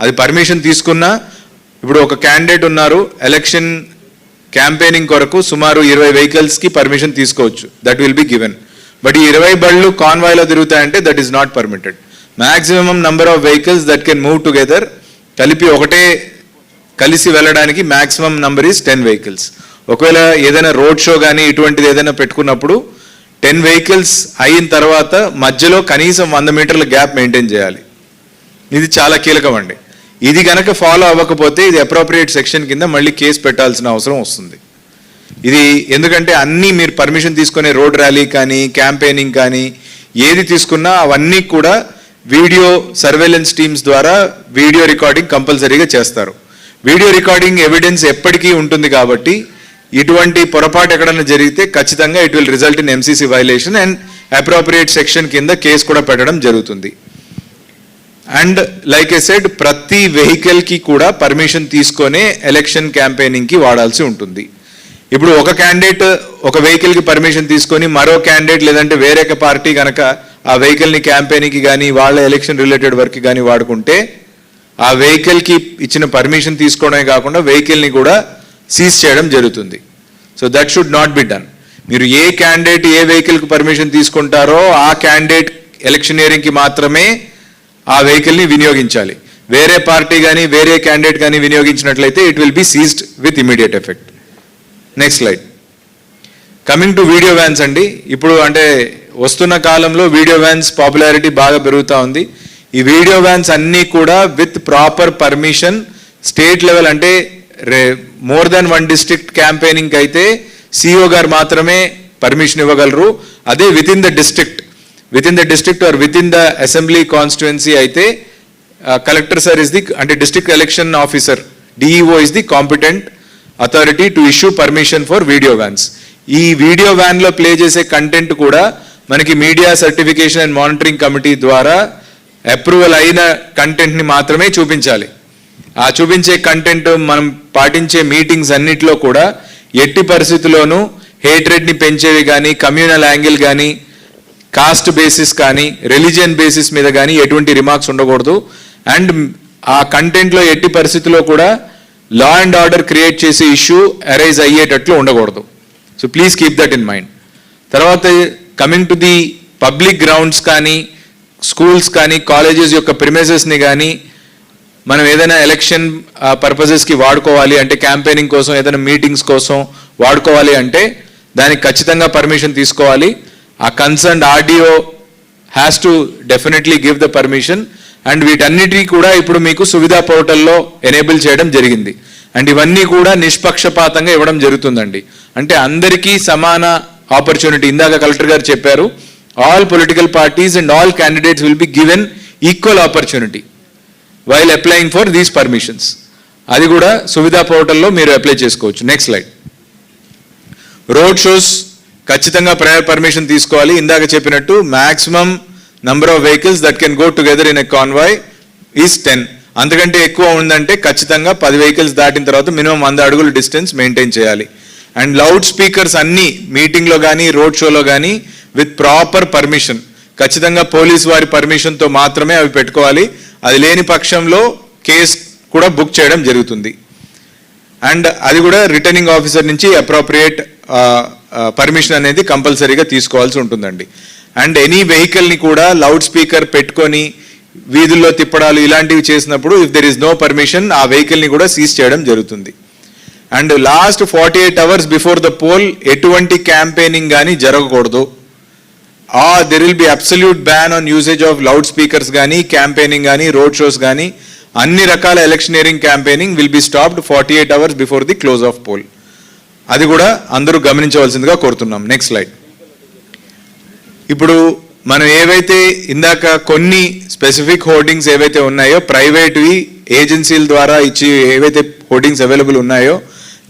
అది పర్మిషన్ తీసుకున్నా, ఇప్పుడు ఒక క్యాండిడేట్ ఉన్నారు, ఎలక్షన్ క్యాంపెయినింగ్ కొరకు సుమారు 20 వెహికల్స్కి పర్మిషన్ తీసుకోవచ్చు, that will be given. But ఈ 20 బళ్ళు కాన్వాయ్లో తిరుగుతాయంటే that is not permitted. Maximum number of vehicles that can move together, కలిసి వెళ్ళడానికి మ్యాక్సిమం నంబర్ ఈస్ 10 వెహికల్స్. ఒకవేళ ఏదైనా రోడ్ షో కానీ ఇటువంటిది ఏదైనా పెట్టుకున్నప్పుడు 10 వెహికల్స్ అయిన తర్వాత మధ్యలో కనీసం 100 మీటర్ల గ్యాప్ మెయింటైన్ చేయాలి. ఇది చాలా కీలకం అండి. ఇది కనుక ఫాలో అవ్వకపోతే ఇది అప్రోప్రియేట్ సెక్షన్ కింద మళ్ళీ కేసు పెట్టాల్సిన అవసరం వస్తుంది. ఇది ఎందుకంటే అన్నీ మీరు పర్మిషన్ తీసుకునే రోడ్ ర్యాలీ కానీ, క్యాంపెయినింగ్ కానీ ఏది తీసుకున్నా అవన్నీ కూడా వీడియో సర్వేలెన్స్ టీమ్స్ ద్వారా వీడియో రికార్డింగ్ కంపల్సరీగా చేస్తారు. వీడియో రికార్డింగ్ ఎవిడెన్స్ ఎప్పటికీ ఉంటుంది కాబట్టి ఇటువంటి పొరపాటు ఎక్కడైనా జరిగితే ఖచ్చితంగా it will result in MCC violation and appropriate section కింద కేసు కూడా పెట్టడం జరుగుతుంది. అండ్ లైక్ ఐ సెడ్, ప్రతి వెహికల్కి కూడా పర్మిషన్ తీసుకొనే ఎలక్షన్ క్యాంపెయినింగ్కి వాడాల్సి ఉంటుంది. ఇప్పుడు ఒక క్యాండిడేట్ ఒక వెహికల్కి పర్మిషన్ తీసుకొని మరో క్యాండిడేట్ లేదంటే వేరే పార్టీ కనుక ఆ వెహికల్ని క్యాంపెయినింగ్కి కానీ వాళ్ళ ఎలక్షన్ రిలేటెడ్ వర్క్కి కానీ వాడుకుంటే ఆ వెహికల్కి ఇచ్చిన పర్మిషన్ తీసుకోవడమే కాకుండా వెహికల్ని కూడా సీజ్ చేయడం జరుగుతుంది. So that should not be done. మీరు ఏ క్యాండిడేట్ ఏ వెహికల్కి పర్మిషన్ తీసుకుంటారో ఆ క్యాండిడేట్ ఎలక్షనియరింగ్కి మాత్రమే ఆ వెహికల్ని వినియోగించాలి. వేరే పార్టీ కానీ వేరే క్యాండిడేట్ కానీ వినియోగించినట్లయితే it will be seized with immediate effect. Next slide. Coming to video vans అండి. ఇప్పుడు అంటే వస్తున్న కాలంలో వీడియో వ్యాన్స్ పాపులారిటీ బాగా పెరుగుతూ ఉంది. ఈ వీడియో వ్యాన్స్ అన్నీ కూడా with proper permission state level అంటే మోర్ దాన్ 1 డిస్ట్రిక్ట్ క్యాంపెయినింగ్ అయితే సిఇఓ గారు మాత్రమే పర్మిషన్ ఇవ్వగలరు. అదే within the district or within the assembly constituency అయితే కలెక్టర్ సార్ ఇస్ ది అంటే district election officer DEO is the competent authority to issue permission for video vans. ఈ video వ్యాన్లో play చేసే content కూడా మనకి media certification and monitoring committee ద్వారా approval అయిన కంటెంట్ని మాత్రమే చూపించాలి. ఆ చూపించే కంటెంట్ మనం పాటించే మీటింగ్స్ అన్నిటిలో కూడా ఎట్టి పరిస్థితుల్లోనూ హేట్రెడ్ని పెంచేవి కానీ, కమ్యూనల్ యాంగిల్ కానీ, కాస్ట్ బేసిస్ కానీ, రిలీజియన్ బేసిస్ మీద కానీ ఎటువంటి రిమార్క్స్ ఉండకూడదు. అండ్ ఆ కంటెంట్లో ఎట్టి పరిస్థితుల్లో కూడా లా అండ్ ఆర్డర్ క్రియేట్ చేసే ఇష్యూ అరైజ్ అయ్యేటట్లు ఉండకూడదు. So please keep that in mind. తర్వాత coming to the public grounds కానీ, స్కూల్స్ కానీ, కాలేజెస్ యొక్క ప్రిమైసెస్ని కానీ మనం ఏదైనా ఎలక్షన్ పర్పసెస్కి వాడుకోవాలి అంటే, క్యాంపెయినింగ్ కోసం ఏదైనా మీటింగ్స్ కోసం వాడుకోవాలి అంటే దానికి ఖచ్చితంగా పర్మిషన్ తీసుకోవాలి. ఆ concerned RDO has to definitely give the permission. And వీటన్నిటికీ కూడా ఇప్పుడు మీకు సువిధా పోర్టల్లో ఎనేబుల్ చేయడం జరిగింది. అండ్ ఇవన్నీ కూడా నిష్పక్షపాతంగా ఇవ్వడం జరుగుతుందండి. అంటే అందరికీ సమాన ఆపర్చునిటీ. ఇందాక కలెక్టర్ గారు చెప్పారు, all political parties and all candidates will be given equal opportunity while applying for these permissions. అది కూడా సువిధా పోర్టల్లో మీరు అప్లై చేసుకోవచ్చు. Next slide. రోడ్ షోస్ ఖచ్చితంగా ప్రయర్ పర్మిషన్ తీసుకోవాలి. ఇందాక చెప్పినట్టు maximum number of vehicles that can go together in a convoy is 10. అంతకంటే ఎక్కువ ఉందంటే ఖచ్చితంగా 10 వెహికల్స్ దాటిన తర్వాత మినిమం 100 అడుగుల డిస్టెన్స్ మెయింటైన్ చేయాలి. అండ్ లౌడ్ స్పీకర్స్ అన్నీ మీటింగ్లో కానీ రోడ్ షోలో కానీ విత్ ప్రాపర్ పర్మిషన్, ఖచ్చితంగా పోలీస్ వారి పర్మిషన్తో మాత్రమే అవి పెట్టుకోవాలి. అది లేని పక్షంలో కేసు కూడా బుక్ చేయడం జరుగుతుంది. అండ్ అది కూడా రిటర్నింగ్ ఆఫీసర్ నుంచి అప్రోప్రియేట్ పర్మిషన్ అనేది కంపల్సరీగా తీసుకోవాల్సి ఉంటుందండి. అండ్ ఎనీ వెహికల్ని కూడా లౌడ్ స్పీకర్ పెట్టుకొని వీధుల్లో తిప్పడాలు ఇలాంటివి చేసినప్పుడు if there is no permission ఆ వెహికల్ని కూడా సీజ్ చేయడం జరుగుతుంది. And last 48 hours before the poll ఎటువంటి క్యాంపెయినింగ్ కానీ జరగకూడదు. There will be absolute ban on usage of loud speakers కానీ, క్యాంపెయినింగ్ కానీ, రోడ్ షోస్ కానీ, అన్ని రకాల electioneering campaigning will be stopped 48 hours before the close of poll. అది కూడా అందరూ గమనించవలసిందిగా కోరుతున్నాం. Next slide. ఇప్పుడు మనం ఏవైతే ఇందాక కొన్ని స్పెసిఫిక్ హోర్డింగ్స్ ఏవైతే ఉన్నాయో ప్రైవేట్వి ఏజెన్సీల ద్వారా ఇచ్చి ఏవైతే హోర్డింగ్స్ అవైలబుల్ ఉన్నాయో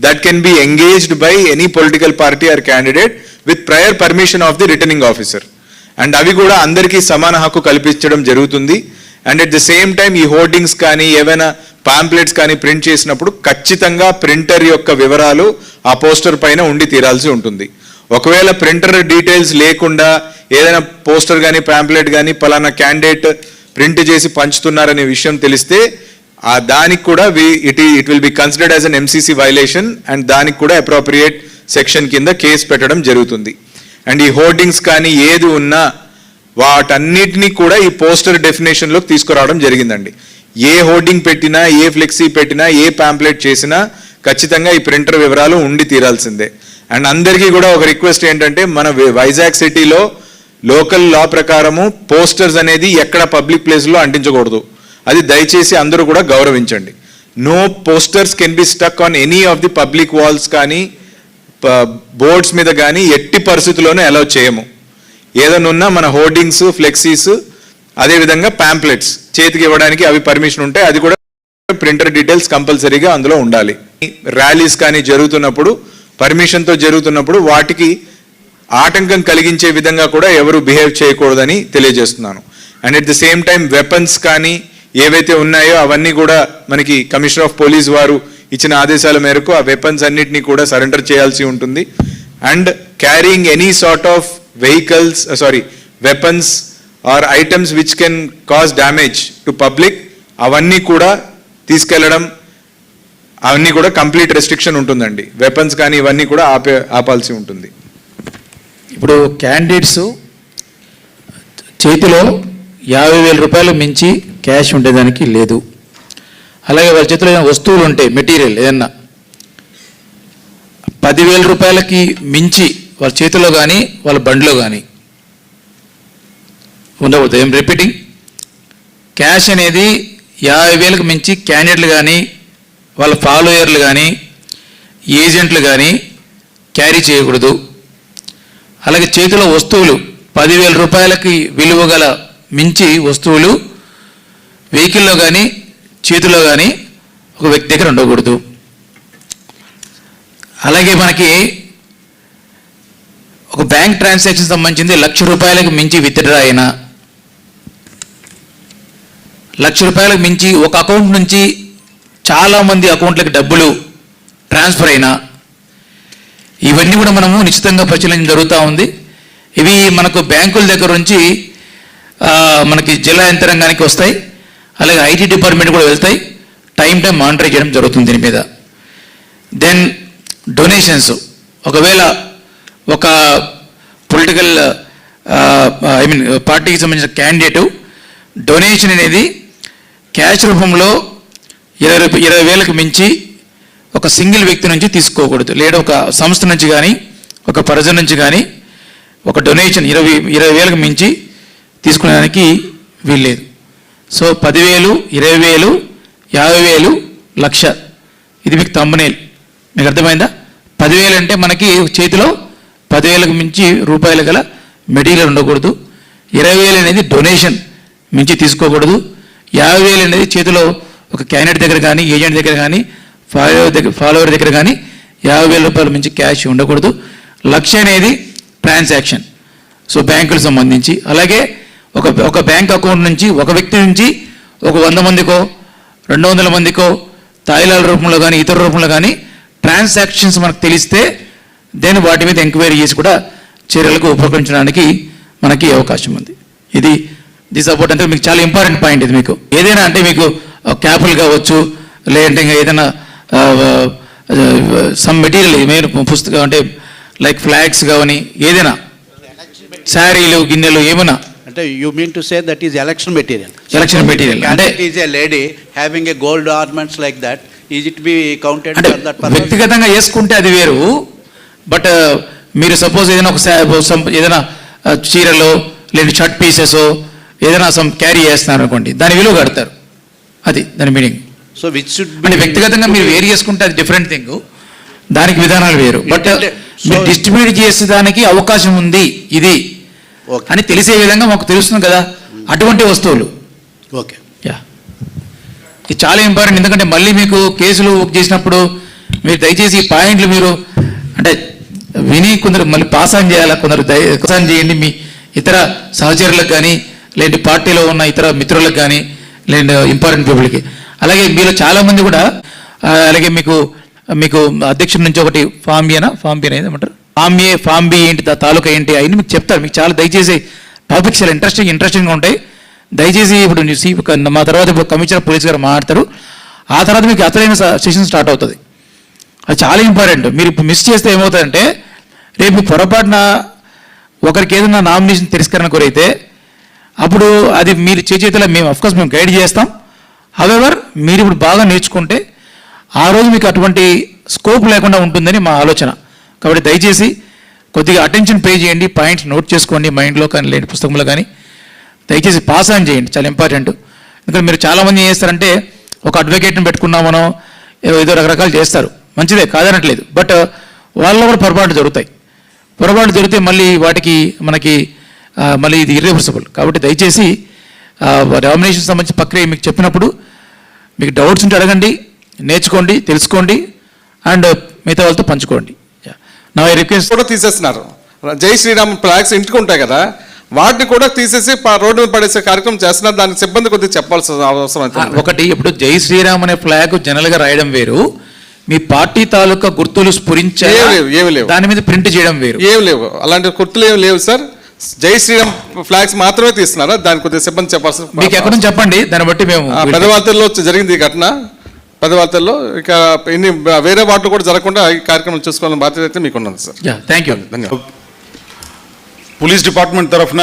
that can be engaged by any political party or candidate with prior permission of the returning officer. And అవి కూడా అందరికీ సమాన హక్కు కల్పించడం జరుగుతుంది. And at the same time ఈ హోర్డింగ్స్ కానీ ఏవైనా పాంప్లెట్స్ కానీ ప్రింట్ చేసినప్పుడు ఖచ్చితంగా ప్రింటర్ యొక్క వివరాలు ఆ పోస్టర్ పైన ఉండి తీరాల్సి ఉంటుంది. ఒకవేళ ప్రింటర్ డీటెయిల్స్ లేకుండా ఏదైనా పోస్టర్ కానీ పాంప్లెట్ కానీ పలానా క్యాండిడేట్ ప్రింట్ చేసి పంచుతున్నారనే విషయం తెలిస్తే దానికి కూడా it will be considered as an MCC violation and దానికి కూడా అప్రోప్రియేట్ సెక్షన్ కింద కేసు పెట్టడం జరుగుతుంది. అండ్ ఈ హోర్డింగ్స్ కానీ ఏది ఉన్నా వాటన్నిటినీ కూడా ఈ పోస్టర్ డెఫినేషన్లోకి తీసుకురావడం జరిగిందండి. ఏ హోర్డింగ్ పెట్టినా, ఏ ఫ్లెక్సీ పెట్టినా, ఏ పాంప్లెట్ చేసినా ఖచ్చితంగా ఈ ప్రింటర్ వివరాలు ఉండి తీరాల్సిందే. అండ్ అందరికీ కూడా ఒక రిక్వెస్ట్ ఏంటంటే, మన వైజాగ్ సిటీలో లోకల్ లా ప్రకారము పోస్టర్స్ అనేది ఎక్కడ పబ్లిక్ ప్లేస్లో అంటించకూడదు. అది దయచేసి అందరూ కూడా గౌరవించండి. No posters can be stuck on any of the public walls కానీ బోర్డ్స్ మీద కానీ ఎట్టి పరిస్థితుల్లోనూ అలౌ చేయము. ఏదైనా ఉన్నా మన హోర్డింగ్స్, ఫ్లెక్సీస్, అదేవిధంగా పాంప్లెట్స్ చేతికి ఇవ్వడానికి అవి పర్మిషన్ ఉంటాయి. అది కూడా ప్రింటర్ డీటెయిల్స్ కంపల్సరీగా అందులో ఉండాలి. ర్యాలీస్ కానీ జరుగుతున్నప్పుడు పర్మిషన్తో జరుగుతున్నప్పుడు వాటికి ఆటంకం కలిగించే విధంగా కూడా ఎవరు బిహేవ్ చేయకూడదని తెలియజేస్తున్నాను. And at the same time weapons కానీ ఏవైతే ఉన్నాయో అవన్నీ కూడా మనకి కమిషనర్ ఆఫ్ పోలీస్ వారు ఇచ్చిన ఆదేశాల మేరకు ఆ వెపన్స్ అన్నిటినీ కూడా సరెండర్ చేయాల్సి ఉంటుంది. And carrying any sort of vehicles weapons or items which can cause damage to public అవన్నీ కూడా తీసుకెళ్లడం అవన్నీ కూడా కంప్లీట్ రెస్ట్రిక్షన్ ఉంటుందండి. వెపన్స్ కానీ ఇవన్నీ కూడా ఆపాల్సి ఉంటుంది. ఇప్పుడు క్యాండిడేట్స్ చేతిలో 50,000 రూపాయలు మించి క్యాష్ ఉండేదానికి లేదు. అలాగే వాళ్ళ చేతిలో ఏదైనా వస్తువులు ఉంటాయి, మెటీరియల్ ఏదన్నా 10,000 రూపాయలకి మించి వాళ్ళ చేతిలో కానీ వాళ్ళ బండిలో కానీ ఉండవద్దు. ఏం రిపీటింగ్, క్యాష్ అనేది 50,000కి మించి క్యాండిడేట్లు కానీ వాళ్ళ ఫాలోయర్లు కానీ ఏజెంట్లు కానీ క్యారీ చేయకూడదు. అలాగే చేతిలో వస్తువులు 10,000 రూపాయలకి విలువ గల మించి వస్తువులు వెహికల్లో కానీ చేతిలో కానీ ఒక వ్యక్తి దగ్గర ఉండకూడదు. అలాగే మనకి ఒక బ్యాంక్ ట్రాన్సాక్షన్ సంబంధించింది 1,00,000 రూపాయలకు మించి విత్డ్రా అయినా, 1,00,000 రూపాయలకు మించి ఒక అకౌంట్ నుంచి చాలామంది అకౌంట్లకు డబ్బులు ట్రాన్స్ఫర్ అయినా, ఇవన్నీ కూడా మనము నిశ్చితంగా పరిశీలన జరుగుతూ ఉంది. ఇవి మనకు బ్యాంకుల దగ్గర నుంచి మనకి జిల్లా యంత్రాంగానికి వస్తాయి, అలాగే ఐటీ డిపార్ట్మెంట్ కూడా వెళ్తాయి. టైం మానిటర్ చేయడం జరుగుతుంది దీని మీద. దెన్ డొనేషన్స్, ఒకవేళ ఒక పొలిటికల్ పార్టీకి సంబంధించిన క్యాండిడేటు డొనేషన్ అనేది క్యాష్ రూపంలో 20,000కి మించి ఒక సింగిల్ వ్యక్తి నుంచి తీసుకోకూడదు, లేదా ఒక సంస్థ నుంచి కానీ ఒక పర్సన్ నుంచి కానీ ఒక డొనేషన్ 20,000కి మించి తీసుకునేదానికి వీల్లేదు. సో 10,000, 20,000, 50,000, 1,00,000 ఇది మీకు థంబ్నెయిల్. మీకు అర్థమైందా? 10,000 అంటే మనకి చేతిలో 10,000కి మించి రూపాయలు గల మెటీరియల్ ఉండకూడదు. 20,000 అనేది డొనేషన్ మించి తీసుకోకూడదు. 50,000 అనేది చేతిలో ఒక క్యాండిడేట్ దగ్గర కానీ ఏజెంట్ దగ్గర కానీ ఫాలోవర్ దగ్గర కానీ 50,000 రూపాయల మించి క్యాష్ ఉండకూడదు. 1,00,000 అనేది ట్రాన్సాక్షన్, సో బ్యాంకులకు సంబంధించి. అలాగే ఒక బ్యాంక్ అకౌంట్ నుంచి ఒక వ్యక్తి నుంచి ఒక 100 మందికో 200 మందికో తాయిలాల రూపంలో కానీ ఇతర రూపంలో కానీ ట్రాన్సాక్షన్స్ మనకు తెలిస్తే దెన్ వాటి మీద ఎంక్వైరీ చేసి కూడా చర్యలకు ఉపయోగించడానికి మనకి అవకాశం ఉంది. ఇది సపోర్ట్ అంటే మీకు చాలా ఇంపార్టెంట్ పాయింట్. ఇది మీకు ఏదైనా అంటే మీకు క్యాపులు కావచ్చు, లేదంటే ఇంకా ఏదైనా సమ్ మెటీరియల్ ఏమైనా పుస్తకం అంటే లైక్ ఫ్లాగ్స్ కానీ ఏదైనా శారీలు గిన్నెలు ఏమైనా అంటే you mean to say that is election material. Election material అంటే is a lady having a gold ornaments like that, is it be counted అంటే ఫర్ దట్ పర్పస్? వ్యక్తిగతంగా వేసుకుంటే అది వేరు. బట్ మీరు సపోజ్ ఏదైనా ఏదైనా చీరలో లేదా షర్ట్ పీసెస్ ఏదైనా క్యారీ చేస్తున్నారు అనుకోండి, దాని విలువ కడతారు. అది దాని మీనింగ్. సో విచ్ షుడ్ అంటే వ్యక్తిగతంగా మీరు వేరు చేసుకుంటే అది డిఫరెంట్ థింగ్, దానికి విధానాలు వేరు. బట్ మీరు డిస్ట్రిబ్యూట్ చేసేదానికి అవకాశం ఉంది ఇది అని తెలిసే విధంగా మాకు తెలుస్తుంది కదా అటువంటి వస్తువులు. ఓకే, యా, ఇది చాలా ఇంపార్టెంట్. ఎందుకంటే మళ్ళీ మీకు కేసులు చేసినప్పుడు మీరు దయచేసి ఈ పాయింట్లు మీరు అంటే విని కొందరు మళ్ళీ పాస్ ఆన్ చేయాలా, కొందరు పాస్ ఆన్ చేయండి మీ ఇతర సహచరులకు కానీ, లేదంటే పార్టీలో ఉన్న ఇతర మిత్రులకు కానీ, లేదంటే ఇంపార్టెంట్ పీపుల్కి. అలాగే మీలో చాలామంది కూడా అలాగే మీకు అధ్యక్షుడి నుంచి ఒకటి ఫామ్ బి ఏమంటారు, ఫామ్ బి ఏంటి, తాలూకా ఏంటి, అవన్నీ మీకు చెప్తారు. మీకు చాలా దయచేసి టాపిక్స్ చాలా ఇంట్రెస్టింగ్గా ఉంటాయి. దయచేసి ఇప్పుడు మా తర్వాత ఇప్పుడు కమిషనర్ పోలీస్ గారు మాట్లాడతారు. ఆ తర్వాత మీకు అసలైన సెషన్ స్టార్ట్ అవుతుంది. అది చాలా ఇంపార్టెంట్. మీరు ఇప్పుడు మిస్ చేస్తే ఏమవుతుందంటే రేపు పొరపాటున ఒకరికి ఏదైనా నామినేషన్ తిరస్కరణ కోరైతే అప్పుడు అది మీరు చేతిలో మేము అఫ్కోర్స్ మేము గైడ్ చేస్తాం. హవెవర్ మీరు ఇప్పుడు బాగా నేర్చుకుంటే ఆ రోజు మీకు అటువంటి స్కోప్ లేకుండా ఉంటుందని మా ఆలోచన. కాబట్టి దయచేసి కొద్దిగా అటెన్షన్ పే చేయండి, పాయింట్స్ నోట్ చేసుకోండి మైండ్లో కానీ లేని పుస్తకంలో కానీ. దయచేసి పాస్ ఆన్ చేయండి, చాలా ఇంపార్టెంట్. ఎందుకంటే మీరు చాలామంది ఏం చేస్తారంటే ఒక అడ్వకేట్ని పెట్టుకున్నామనో ఏదో రకరకాలు చేస్తారు, మంచిదే కాదనట్లేదు. బట్ వాళ్ళలో కూడా పొరపాట్లు జరిగితే మళ్ళీ వాటికి మనకి మళ్ళీ ఇది ఇర్రివర్సిబుల్. కాబట్టి దయచేసి నామినేషన్ సంబంధించిన ప్రక్రియ మీకు చెప్పినప్పుడు మీకు డౌట్స్ ఉంటే అడగండి, నేర్చుకోండి, తెలుసుకోండి, అండ్ మిగతా వాళ్ళతో పంచుకోండి. నా రిక్వెస్ట్ కూడా తీసేస్తున్నారు. జై శ్రీరామ్ ఫ్లాగ్స్ ఇంటికి ఉంటాయి కదా, వాటిని కూడా తీసేసి రోడ్డు మీద పడేసే కార్యక్రమం చేస్తున్నారు. దానికి సిబ్బంది కొద్దిగా చెప్పాల్సిన అవసరం అయితే ఒకటి. ఇప్పుడు జై శ్రీరామ్ అనే ఫ్లాగ్ జనరల్గా రాయడం వేరు, మీ పార్టీ తాలూకా గుర్తులు స్ఫురించే ఏమి లేవు, దాని మీద ప్రింట్ చేయడం వేరు. ఏమి లేవు, అలాంటి గుర్తులు ఏమి లేవు సార్. జై శ్రీరామ్ ఫ్లాగ్స్ మాత్రమే తీస్తున్నారా? దానికి కొద్దిగా సిబ్బంది చెప్పాల్సిన. మీకు ఎక్కడ నుంచి చెప్పండి, దాన్ని బట్టి మేము. పెదవార్తల్లో జరిగింది ఈ ఘటన, పెదవార్తల్లో. ఇక ఇన్ని వేరే వాటిలో కూడా జరగకుండా ఈ కార్యక్రమం చూసుకోవాలని బాధ్యత అయితే మీకు ఉన్నది సార్. Thank you. ధన్యవాదాలు. పోలీస్ డిపార్ట్మెంట్ తరఫున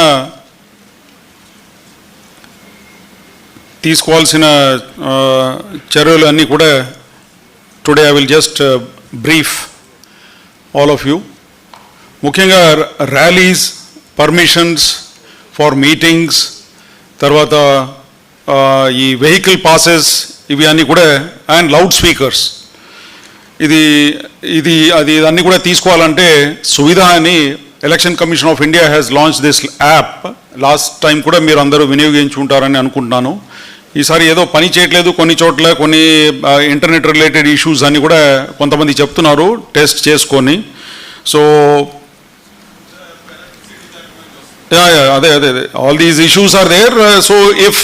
తీసుకోవాల్సిన చర్యలు అన్నీ కూడా today I will just brief all of you. ముఖ్యంగా ర్యాలీస్, పర్మిషన్స్ ఫర్ మీటింగ్స్, తర్వాత ఈ వెహికల్ పాసెస్, ఇవి అన్నీ కూడా, అండ్ లౌడ్ స్పీకర్స్, ఇది అన్నీ కూడా తీసుకోవాలంటే సువిధ అని election commission of India has launch this app. Last time కూడా మీరు అందరూ వినియోగించుకుంటారని అనుకుంటున్నాను. ఈసారి ఏదో పని చేయట్లేదు, కొన్ని చోట్ల కొన్ని ఇంటర్నెట్ రిలేటెడ్ ఇష్యూస్ అని కూడా కొంతమంది చెప్తున్నారు టెస్ట్ చేసుకొని. సో అదే all these issues are there. So if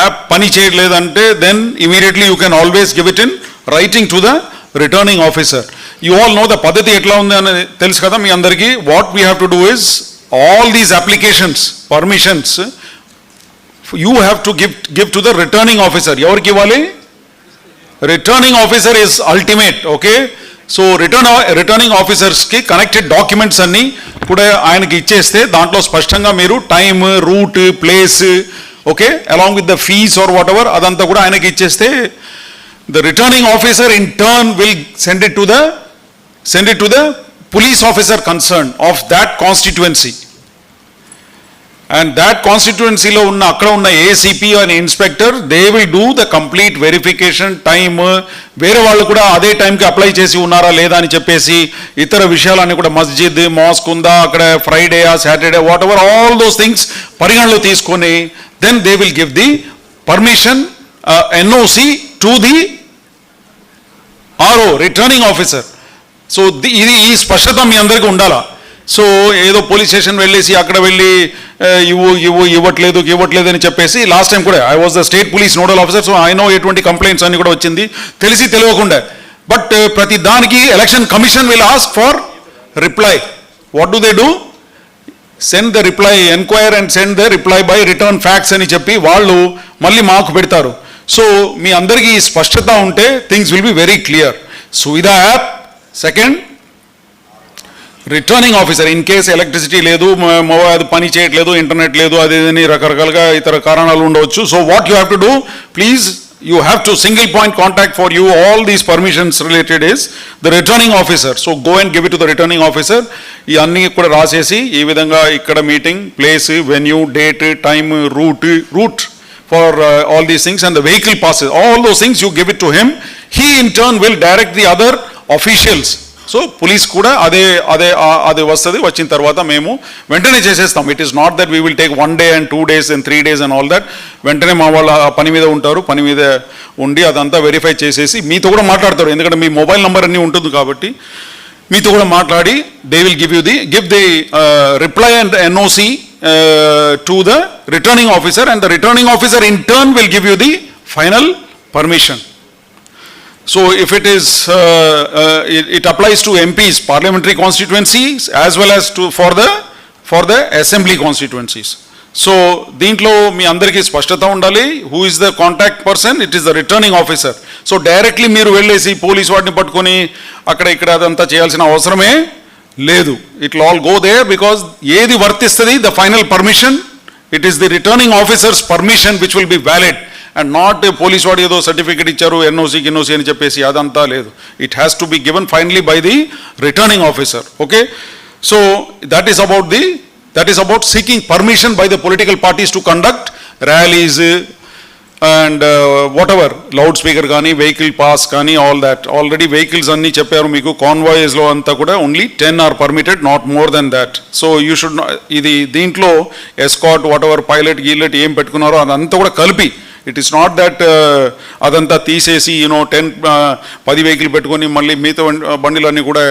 app పని చేయట్లేదంటే then immediately you can always give it in writing to the returning officer. You all know the పద్ధతి ఎట్లా ఉంది అని తెలుసు కదా మీ అందరికీ. What we have to do is all these applications, permissions you have to give to the returning officer. ఎవరికి ఇవ్వాలి? Returning officer is ultimate. Okay, so returning ఆఫీసర్స్కి కనెక్టెడ్ డాక్యుమెంట్స్ అన్నీ కూడా ఆయనకి ఇచ్చేస్తే దాంట్లో స్పష్టంగా మీరు time, route, place, okay, along with the fees or whatever, అదంతా కూడా ఆయనకి ఇచ్చేస్తే the returning officer in turn will send it to the police officer concerned of that constituency, and that constituency lo unna akkada unna ACP and inspector, they will do the complete verification. Time వేరే వాళ్ళు కూడా అదే టైంకి apply చేసి ఉన్నారా లేదా అని చెప్పేసి ఇతర విషయాలన్నీ కూడా మస్జిద్, మాస్క్ ఉందా అక్కడ, ఫ్రైడేయా, Saturday, whatever, all those things పరిగణలో తీసుకొని then they will give the permission, NOC to the RO, returning officer. So ఇది ఈ స్పష్టత మీ అందరికీ ఉండాలా. సో ఏదో పోలీస్ స్టేషన్ వెళ్ళేసి అక్కడ వెళ్ళి ఇవ్వట్లేదు అని చెప్పేసి, లాస్ట్ టైం కూడా I was the state police nodal officer, so I know ఎటువంటి కంప్లైంట్స్ అన్ని కూడా వచ్చింది తెలియకుండా. బట్ ప్రతి దానికి election commission will ask for reply. What do they do? Send the reply, enquire and send the reply by return fax అని చెప్పి వాళ్ళు మళ్ళీ మాకు పెడతారు. సో మీ అందరికీ స్పష్టత ఉంటే things will be very clear. Suvidha app, second returning officer. In case electricity లేదు, అది పని చేయట్లేదు, ఇంటర్నెట్ లేదు, అది రకరకాలుగా ఇతర కారణాలు ఉండవచ్చు. So what you have to do, please you have to single point contact for you all these permissions related is the returning officer. So go and give it to the returning officer. ఈ అన్ని కూడా రాసేసి ఈ విధంగా ఇక్కడ meeting, place, venue, date, time, route for all these things and the vehicle passes, all those things you give it to him. He in turn will direct the other officials. So police కూడా అదే వస్తుంది. వచ్చిన తర్వాత మేము వెంటనే చేసేస్తాం. It is not that we will take 1 day and 2 days and 3 days and all that. వెంటనే మా వాళ్ళు పని మీద ఉంటారు, పని మీద ఉండి అదంతా వెరిఫై చేసేసి మీతో కూడా మాట్లాడతారు. ఎందుకంటే మీ మొబైల్ నెంబర్ అన్నీ ఉంటుంది కాబట్టి మీతో కూడా మాట్లాడి they will give the reply and NOC to the returning officer, and the returning officer in turn will give you the final permission. So if it is it applies to MPs, parliamentary constituencies, as well as for the assembly constituencies. So దీంట్లో మీ అందరికీ స్పష్టత ఉండాలి. Who is the contact person? It is the returning officer. So directly మీరు వెళ్ళేసి police వాటిని పట్టుకొని అక్కడ ఇక్కడ అదంతా చేయాల్సిన అవసరమే లేదు. It will all go there, because ఏది వర్తిస్తుంది, the final permission, it is the returning officer's permission which will be valid, and not police వాడు ఏదో సర్టిఫికేట్ ఇచ్చారు NOC అని చెప్పేసి అదంతా లేదు. It has to be given finally by the returning officer. Okay, so that is about seeking permission by the political parties to conduct rallies and whatever, loud speaker కానీ, vehicle pass కానీ, all that. Already vehicles అన్ని చెప్పారు మీకు. కాన్వాయ్స్లో అంతా కూడా only 10 are permitted, not more than that. So you should not, ఇది దీంట్లో escort, whatever, pilot, గీలెట్ ఏం పెట్టుకున్నారో అదంతా కూడా కలిపి, ఇట్ ఈస్ నాట్ దట్ అదంతా తీసేసి 10 వెహికల్ పెట్టుకొని మళ్ళీ మిగతా బండిలన్నీ కూడా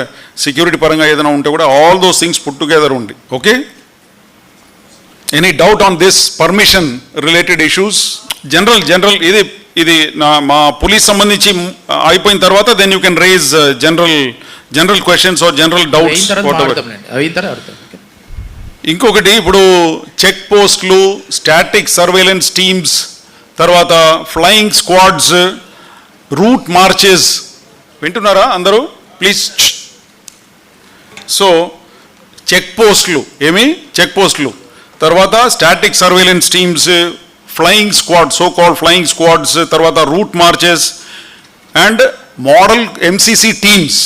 సెక్యూరిటీ పరంగా ఏదైనా ఉంటే కూడా all those things put together ఉంది. Okay, any doubt on this permission related issues? General ఇది మా పోలీస్ సంబంధించి అయిపోయిన తర్వాత then you can raise general questions or general doubts. ఇంకొకటి, ఇప్పుడు చెక్ పోస్టులు, స్టాటిక్ సర్వేలెన్స్ టీమ్స్, తర్వాత ఫ్లయింగ్ స్క్వాడ్స్, రూట్ మార్చెస్, వింటున్నారా అందరూ? ప్లీజ్. సో చెక్ పోస్టులు, తర్వాత static surveillance teams, flying squad, so called flying squads, తర్వాత route marches and model MCC teams,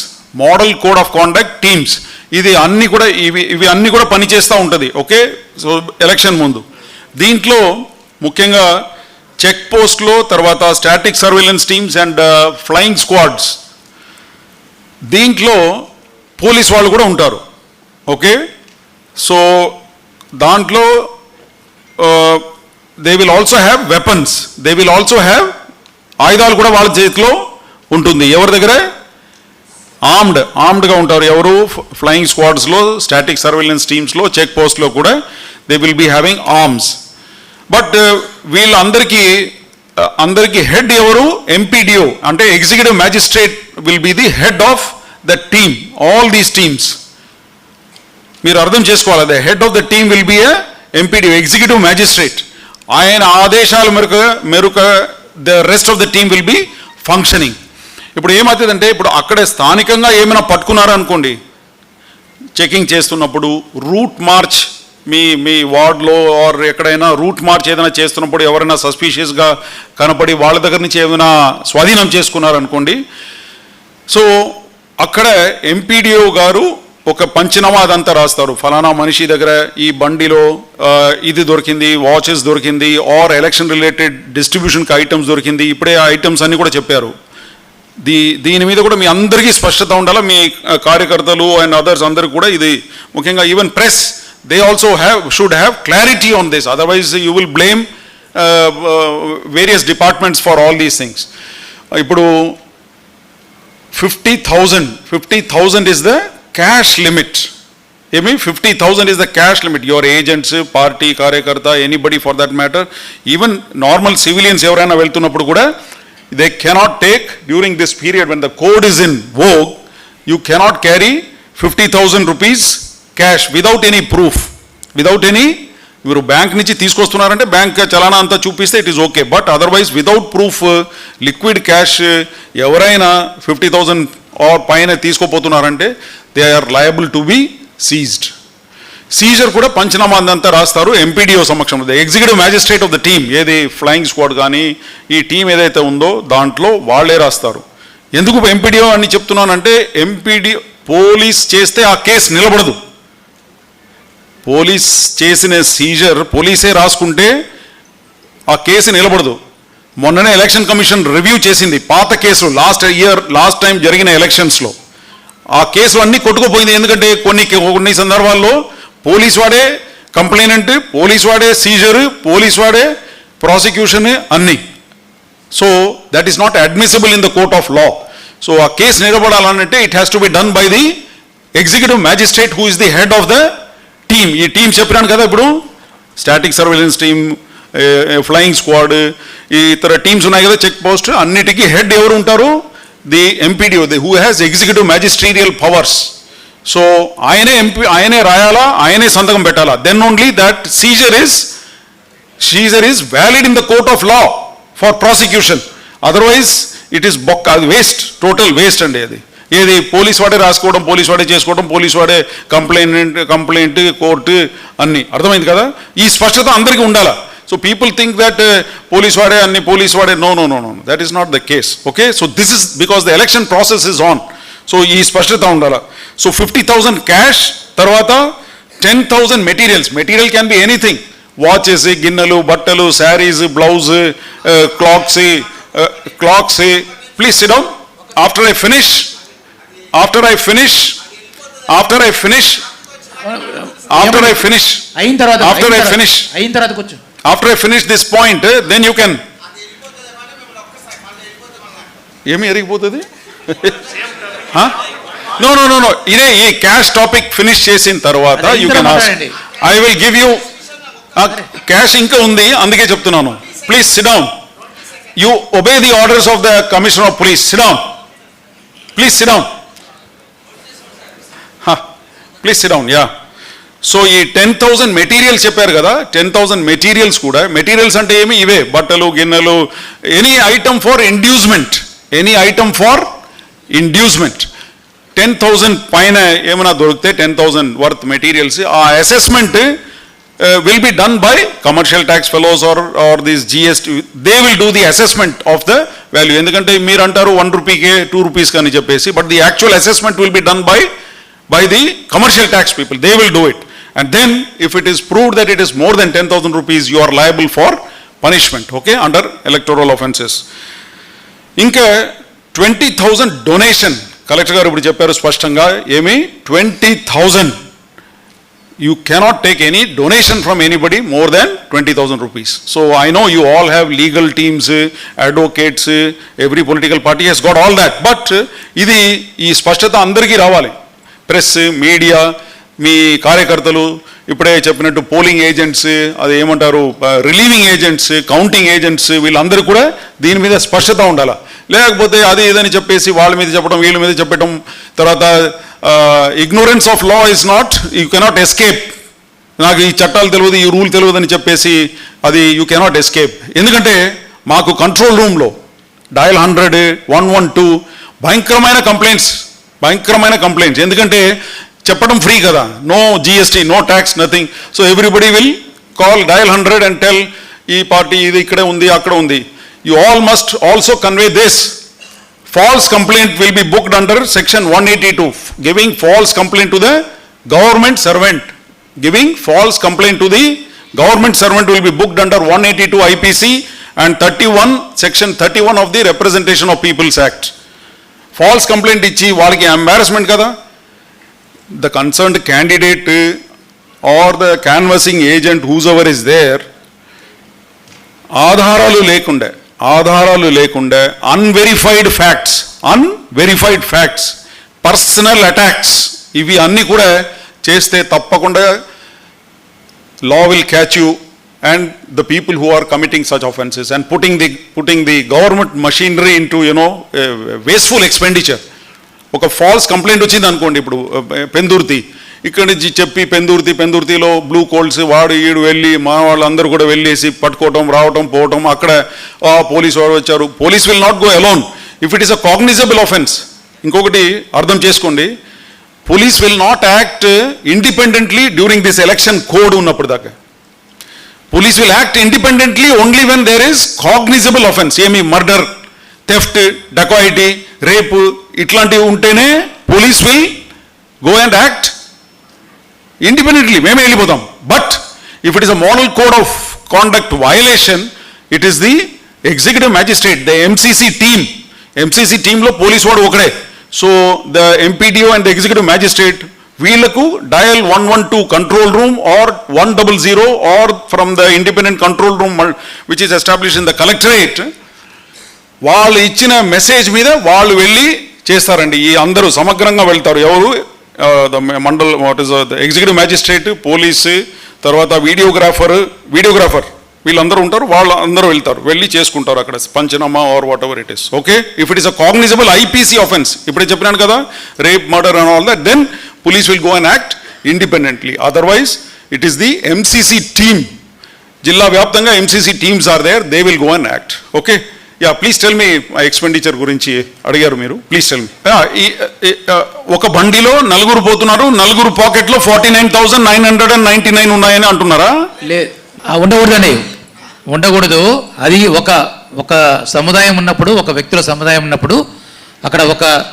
model code of conduct teams, ఇది అన్ని కూడా ఇవి అన్ని కూడా పనిచేస్తూ ఉంటుంది. ఓకే, సో ఎలక్షన్ ముందు దీంట్లో ముఖ్యంగా చెక్ పోస్ట్లో, తర్వాత static surveillance teams and flying squads, దీంట్లో పోలీస్ వాళ్ళు కూడా ఉంటారు. ఓకే, సో దాంట్లో they will also have weapons, they will also have ఆయుధాలు కూడా వాళ్ళ చేతిలో ఉంటుంది. ఎవరి దగ్గర ఆర్మ్డ్గా ఉంటారు. ఎవరు ఫ్లయింగ్ స్క్వాడ్స్లో, స్టాటిక్ సర్వేలెన్స్ టీమ్స్లో, చెక్ పోస్ట్లో కూడా they will be having arms. But వీళ్ళందరికీ హెడ్ ఎవరు? ఎంపీడీఓ అంటే executive magistrate will be the head of the team, all these teams. మీరు అర్థం చేసుకోవాలి, the head of the team will be a MPDO, executive magistrate. ఆయన ఆదేశాల మేరకు the rest of the team will be functioning. ఇప్పుడు ఏమవుతుందంటే, ఇప్పుడు అక్కడే స్థానికంగా ఏమైనా పట్టుకున్నారనుకోండి, చెకింగ్ చేస్తున్నప్పుడు రూట్ మార్చ్, మీ వార్డ్లో ఆర్ ఎక్కడైనా రూట్ మార్చ్ ఏదైనా చేస్తున్నప్పుడు ఎవరైనా సస్పీషియస్గా కనపడి వాళ్ళ దగ్గర నుంచి ఏమైనా స్వాధీనం చేసుకున్నారనుకోండి, సో అక్కడ ఎంపీడీఓ గారు ఒక పంచనామా అదంతా రాస్తారు. ఫలానా మనిషి దగ్గర ఈ బండిలో ఇది దొరికింది, వాచెస్ దొరికింది, ఆర్ ఎలక్షన్ రిలేటెడ్ డిస్ట్రిబ్యూషన్కి ఐటమ్స్ దొరికింది. ఇప్పుడే ఆ ఐటమ్స్ అన్నీ కూడా చెప్పారు. దీని మీద కూడా మీ అందరికీ స్పష్టత ఉండాలి, మీ కార్యకర్తలు అండ్ అదర్స్ అందరికి కూడా. ఇది ముఖ్యంగా even press, they also should have clarity on this, otherwise you will blame various departments for all these things. ఇప్పుడు 50,000 is the cash limit. ఏమి 50,000 is the cash limit. Your agents, party కార్యకర్త, anybody for that matter, even normal civilians ఎవరైనా వెళ్తున్నప్పుడు కూడా they cannot take during this period when the code is in vogue, you cannot carry 50,000 rupees cash without any proof, without any, మీరు bank నుంచి తీసుకొస్తున్నారంటే bank challan అంతా చూపిస్తే it is okay. But otherwise without proof liquid cash ఎవరైనా 50,000 or పైన తీసుకోపోతున్నారంటే they are liable to be seized. Seizure కూడా పంచనామా అంతా రాస్తారు ఎంపీడీఓ సమక్షంలో, the executive magistrate of the team. ఏది ఫ్లయింగ్ స్క్వాడ్ కానీ ఈ టీం ఏదైతే ఉందో దాంట్లో వాళ్ళే రాస్తారు. ఎందుకు ఎంపీడీఓ అని చెప్తున్నానంటే, ఎంపీడీఓ పోలీస్ చేస్తే ఆ కేసు నిలబడదు. పోలీస్ చేసిన సీజర్ పోలీసే రాసుకుంటే ఆ కేసు నిలబడదు. మొన్ననే ఎలక్షన్ కమిషన్ రివ్యూ చేసింది పాత కేసులు, లాస్ట్ టైం జరిగిన ఎలక్షన్స్లో ఆ కేసులు అన్నీ కొట్టుకుపోయింది. ఎందుకంటే కొన్ని సందర్భాల్లో పోలీస్ వాడే కంప్లైనెంట్, పోలీస్ వాడే సీజర్, పోలీస్ వాడే ప్రాసిక్యూషన్ అన్నీ. So that is not admissible in the court of law. So ఆ కేసు నిలబడాలంటే it has to be done by the executive magistrate who is the head of the team. ఈ team చెప్పినాను కదా, ఇప్పుడు static surveillance team, flying squad, ఈ ఇతర teams ఉన్నాయి కదా, చెక్ పోస్ట్, అన్నిటికీ హెడ్ ఎవరు ఉంటారు? The MPDO, who has executive magisterial powers. So ఆయనే రాయాలా, ఆయనే సంతకం పెట్టాలా. Then only that seizure is valid in the court of law for prosecution. Otherwise it is బొక్క, అది వేస్ట్, టోటల్ వేస్ట్ అండి. అది ఏది పోలీస్ వాడే రాసుకోవడం, పోలీస్ వాడే చేసుకోవడం, పోలీస్ వాడే కంప్లైంట్ కోర్టు అన్ని. అర్థమైంది కదా? ఈ స్పష్టత అందరికీ ఉండాలా. So people think that police వాడే అన్ని, పోలీస్ వాడే, no, that is not the case. Okay, so this is because the election process is on. So ఈ స్పష్టత ఉండాలా. సో 50,000 క్యాష్, తర్వాత 10,000 material can be anything, watches, గిన్నెలు, బట్టలు, saris, blouse, clocks. Please sit down. After I finish this point, then you can. ఏమి ఎరిగిపోతుంది? No. ఇదే ఈ cash topic finish చేసిన తర్వాత you can ask. I will give you. Cash ఇంకా ఉంది, అందుకే చెప్తున్నాను. Please sit down. You obey the orders of the commissioner of police. SIT down. Please sit down. Please sit down. Yeah. So ఈ 10,000 materials చెప్పారు కదా, 10,000 materials కూడా, materials అంటే ఏమి? ఇవే బట్టలు, గిన్నెలు, ఎనీ ఐటమ్ ఫర్ ఇండ్యూస్మెంట్, 10,000 పైన ఏమైనా దొరికితే 10,000 వర్త్ మెటీరియల్స్, ఆ assessment will be done by commercial tax fellows or these GST. They will do the assessment of the value. ఎందుకంటే మీరు అంటారు 1 రూపీకే 2 రూపీస్ అని చెప్పేసి, but the actual assessment will be done by the commercial tax people. They will do it. And then if it is proved that it is more than 10,000 rupees, you are liable for punishment, okay, under electoral offenses. ఇంకా 20,000 donation collector గారు ఇప్పుడు చెప్పారు స్పష్టంగా, ఏమి 20,000. You cannot take any donation from anybody more than 20,000 rupees. So I know you all have legal teams, advocates, every political party has got all that. But ఇది ఈ స్పష్టత అందరికీ రావాలి. ప్రెస్, మీడియా, మీ కార్యకర్తలు, ఇప్పుడే చెప్పినట్టు పోలింగ్ ఏజెంట్స్, అది ఏమంటారు రిలీవింగ్ ఏజెంట్స్, కౌంటింగ్ ఏజెంట్స్, వీళ్ళందరూ కూడా దీని మీద స్పష్టత ఉండాలి. లేకపోతే అది ఏదని చెప్పేసి వాళ్ళ మీద చెప్పడం, వీళ్ళ మీద చెప్పడం, తర్వాత ignorance of law is not, you cannot escape. నాకు ఈ చట్టాలు తెలియదు, ఈ రూల్ తెలియదు అని చెప్పేసి అది you cannot escape. ఎందుకంటే మాకు కంట్రోల్ రూమ్లో డయల్ 100, 112 భయంకరమైన కంప్లైంట్స్. ఎందుకంటే చెప్పడం ఫ్రీ కదా, no GST, no tax, nothing. So everybody will call dial 100 and tell ఈ పార్టీ ఇది ఇక్కడే ఉంది, అక్కడ ఉంది. You all must also convey this. False complaint will be booked under section 182, giving false complaint to the government servant. Giving false complaint to the government servant will be booked under 182 IPC and 31, section 31 of the Representation of People's Act. False complaint ichi వాళ్ళకి embarrassment కదా. The concerned candidate or the canvassing agent, whosoever is there, ఆధారాలు లేకుండా unverified facts, personal attacks, ఇవి అన్నీ కూడా చేస్తే తప్పకుండా law will catch you and the people who are committing such offenses and putting the government machinery into wasteful expenditure. ఒక falls complaint వచ్చింది అనుకోండి, ఇప్పుడు పెందుర్తి ఇక్కడి నుంచి చెప్పి పెందుర్తిలో బ్లూ కోల్డ్స్ వాడు ఈడు వెళ్ళి మా వాళ్ళందరూ కూడా వెళ్ళేసి పట్టుకోవటం, రావటం, పోవటం, అక్కడ పోలీసు వాడు వచ్చారు. Police will not go alone if it is a cognizable offence. ఇంకొకటి అర్థం చేసుకోండి, police will not act independently during this election code ఉన్నప్పుడు దాకా. Police will act independently only when there is cognizable offence. ఏమి murder, theft, dacoity, rape ఇట్లాంటివి ఉంటేనే police will go and act independently. మేమే వెళ్ళిపోతాం. But if it is a model code of conduct violation, it is the executive magistrate, the MCC టీంలో police వాడు ఒకడే. So the MPDO and the executive magistrate వీళ్లకు dial 112 control room or 100 or from the independent control room which is establish in the collectorate, వాళ్ళు ఇచ్చిన message మీద వాళ్ళు వెళ్ళి చేస్తారండి. ఈ అందరూ సమగ్రంగా వెళ్తారు. ఎవరు? మండల్ ఎగ్జిక్యూటివ్ మ్యాజిస్ట్రేట్, పోలీసు, తర్వాత వీడియోగ్రాఫర్ వీళ్ళందరూ ఉంటారు. వాళ్ళందరూ వెళ్తారు, వెళ్ళి చేసుకుంటారు అక్కడ panchanama or whatever it is. Okay, if it is a cognizable IPC offense, ఇప్పుడే చెప్పినాను కదా, rape, murder and all that, then police will go and act independently. Otherwise it is the MCC team, జిల్లా వ్యాప్తంగా MCC teams are there, they will go and act. Okay, yeah, please tell me expenditure గురించి అడిగారు మీరు. Please tell me. ఒక బండిలో 4 పోతున్నారు, 4 పాకెట్లో 49,999 ఉన్నాయని అంటున్నారా? ఉండకూడదు. అది ఒక సముదాయం ఉన్నప్పుడు, ఒక వ్యక్తుల సముదాయం ఉన్నప్పుడు, అక్కడ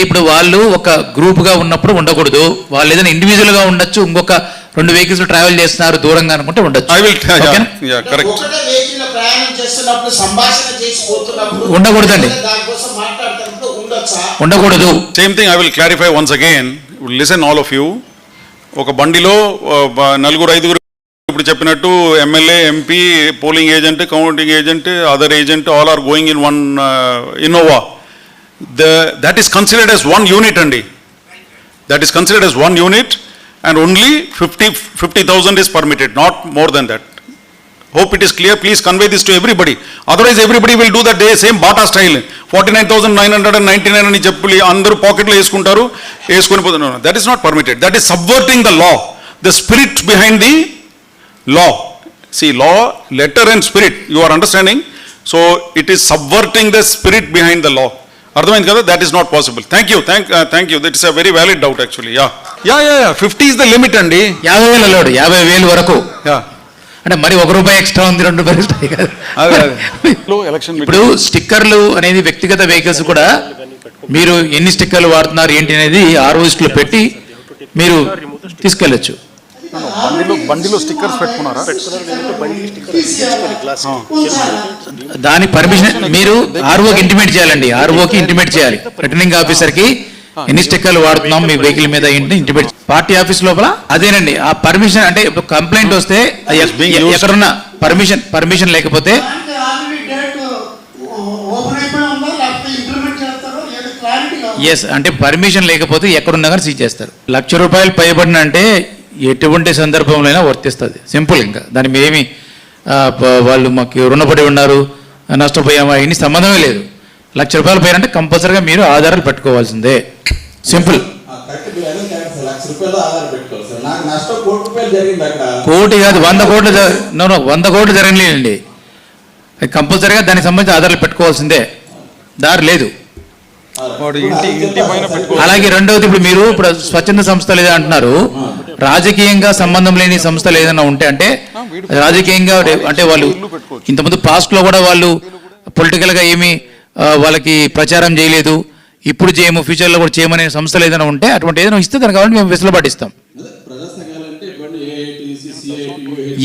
ఇప్పుడు వాళ్ళు ఒక గ్రూప్గా ఉన్నప్పుడు ఉండకూడదు. వాళ్ళు ఏదైనా ఇండివిజువల్గా ఉండొచ్చు, ఇంకొక 2 వెహికల్స్ ట్రావెల్ చేస్తున్నారు దూరంగా అనుకుంటే ఉండొచ్చు. ఉండకూడదండి, ఉండకూడదు. Same thing I will clarify once again. Listen all of you. ఒక బండిలో 4-5 ఇప్పుడు చెప్పినట్టు MLA, MP, polling agent, counting agent, other agent, all are going in one Innova. That is considered as one unit andi. That is considered as one unit and only 50,000 is permitted, not more than that. Hope it is clear. Please convey this to everybody. Otherwise everybody will do that same Bata style. 49,999 అని చెప్పి అందరూ పాకెట్లో వేసుకుంటారు, వేసుకొని పోతున్నారు. That is not permitted. That is subverting the law, the spirit behind the law. See, law, letter and spirit, you are understanding? So it is subverting the spirit behind the law. అర్థమైంది కదా? That is not possible. Thank you. That is a very valid doubt actually. Yeah 50 is the limit అండి. 50,000 load, 50,000 వరకు. అంటే మరి ₹1 extra ఉంది, ₹2 extra కాదు. Election ఇప్పుడు స్టిక్కర్లు అనేది వ్యక్తిగత వెహికల్స్ కూడా మీరు ఎన్ని స్టిక్కర్లు వాడుతున్నారు ఏంటి అనేది ఆర్ఓస్ట్లో పెట్టి మీరు తీసుకెళ్ళచ్చు. బండిలో స్టిక్కర్స్ పెట్టుకున్నారా? దాని పర్మిషన్ మీరు ఆర్ఓకి ఇంటిమేట్ చేయాలండి. ఆర్ఓకి ఇంటిమేట్ చేయాలి. రిటర్నింగ్ ఆఫీసర్కి ఎన్ని స్టిక్కర్లు వాడుతున్నాం మీ వెహికల్ మీద ఏంటి ఇంటిమేట్. పార్టీ ఆఫీస్ లోపల అదేనండి ఆ పర్మిషన్. అంటే కంప్లైంట్ వస్తే ఎక్కడున్నా పర్మిషన్ లేకపోతే ఎస్ అంటే పర్మిషన్ లేకపోతే ఎక్కడున్నా కానీ సీజ్ చేస్తారు. ₹1,00,000 పైబడిన అంటే ఎటువంటి సందర్భంలో అయినా వర్తిస్తుంది. సింపుల్. ఇంకా దాని మీద ఏమి వాళ్ళు మాకు రుణపడి ఉన్నారు నష్టపోయామా ఇన్ని సంబంధమే లేదు. ₹1,00,000 పైన అంటే కంపల్సరీగా మీరు ఆధారాలు పెట్టుకోవాల్సిందే. సింపుల్. కోటి కాదు 100 కోట్లు 100 కోట్లు జరగలేదండి. కంపల్సరీగా దానికి సంబంధించి ఆధారాలు పెట్టుకోవాల్సిందే, దారి లేదు. అలాగే రెండవది, ఇప్పుడు స్వచ్ఛంద సంస్థలు ఏదో అంటున్నారు, రాజకీయంగా సంబంధం లేని సంస్థలు ఏదైనా ఉంటే అంటే రాజకీయంగా అంటే వాళ్ళు ఇంతకుముందు పాస్ట్లో కూడా వాళ్ళు పొలిటికల్గా ఏమీ వాళ్ళకి ప్రచారం చేయలేదు, ఇప్పుడు చేయము ఫ్యూచర్లో కూడా చేయమనే సంస్థలు ఏదైనా ఉంటే అటువంటి ఏదైనా ఇస్తే దానికి కావాలంటే మేము వెసులుబాటు ఇస్తాం.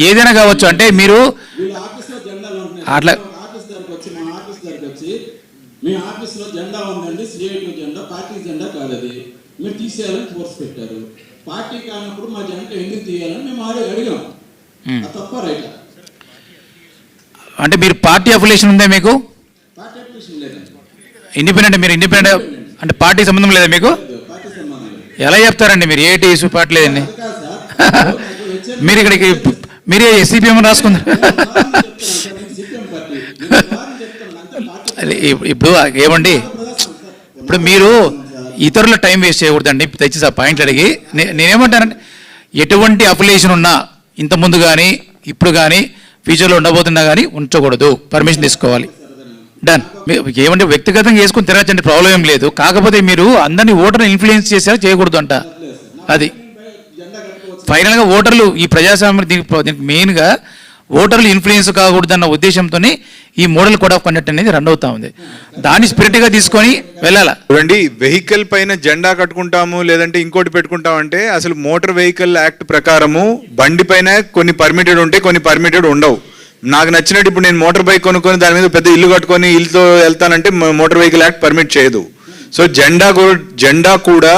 ఏదైనా కావచ్చు. అంటే మీరు అట్లా మీ ఆఫీస్లో జెండా ఉందండి, సిఐటి జెండా, పార్టీ జెండా కాదు, అది మీరు తీసేయాలని ఫోర్స్ పెట్టారు. పార్టీ కానప్పుడు మా జెండా ఎందుకు తీయాలని మేము అడిగాం. తప్ప రైటా? అంటే మీరు పార్టీ అఫిలియేషన్ ఉందా మీకు? పార్టీ అఫిలియేషన్ లేదండి. ఇండిపెండెంట్. మీరు ఇండిపెండెంట్ అంటే పార్టీ సంబంధం లేదా మీకు? పార్టీ సంబంధం లేదు. ఎలా చెప్తారండి మీరు ఏటీ ఇష్యూ పార్టీ లేదండి? మీరు ఇక్కడికి మీరే ఎస్సీపీఎం రాసుకుందాం. ఇప్పుడు ఏమండి, ఇప్పుడు మీరు ఇతరుల టైం వేస్ట్ చేయకూడదండి. తెచ్చి ఆ పాయింట్లు అడిగి నేనేమంటానంటే ఎటువంటి అఫిలియేషన్ ఉన్నా ఇంతకుముందు కానీ ఇప్పుడు కానీ ఫ్యూచర్లో ఉండబోతున్నా కానీ ఉంచకూడదు, పర్మిషన్ తీసుకోవాలి. డన్. ఏమంటే వ్యక్తిగతంగా వేసుకుని తిరగచ్చండి, ప్రాబ్లం ఏం లేదు. కాకపోతే మీరు అందరినీ ఓటర్ని ఇన్ఫ్లుయెన్స్ చేశారా చేయకూడదు అంట. అది ఫైనల్గా ఓటర్లు ఈ ప్రజాస్వామ్యం దీనికి మెయిన్గా ఓటర్లు ఇన్ఫ్లుయెన్స్ కాకూడదన్న ఉద్దేశంతోనే ఈ మోడల్ కోడ్ ఆఫ్ కండక్ట్ అనేది రన్ అవుతా ఉంది. దాన్ని స్పిరిట్గా తీసుకొని వెళ్ళాలా. చూడండి, వెహికల్ పైన జెండా కట్టుకుంటాము లేదంటే ఇంకోటి పెట్టుకుంటామంటే అసలు మోటార్ వెహికల్ యాక్ట్ ప్రకారము బండి పైన కొన్ని పర్మిటెడ్ ఉంటాయి, కొన్ని పర్మిటెడ్ ఉండవు. నాకు నచ్చినట్టు ఇప్పుడు నేను మోటార్ బైక్ కొనుక్కొని దాని మీద పెద్ద ఇల్లు కట్టుకొని ఇల్లుతో వెళ్తానంటే మోటార్ వెహికల్ యాక్ట్ పర్మిట్ చేయదు. సో జెండా కూడా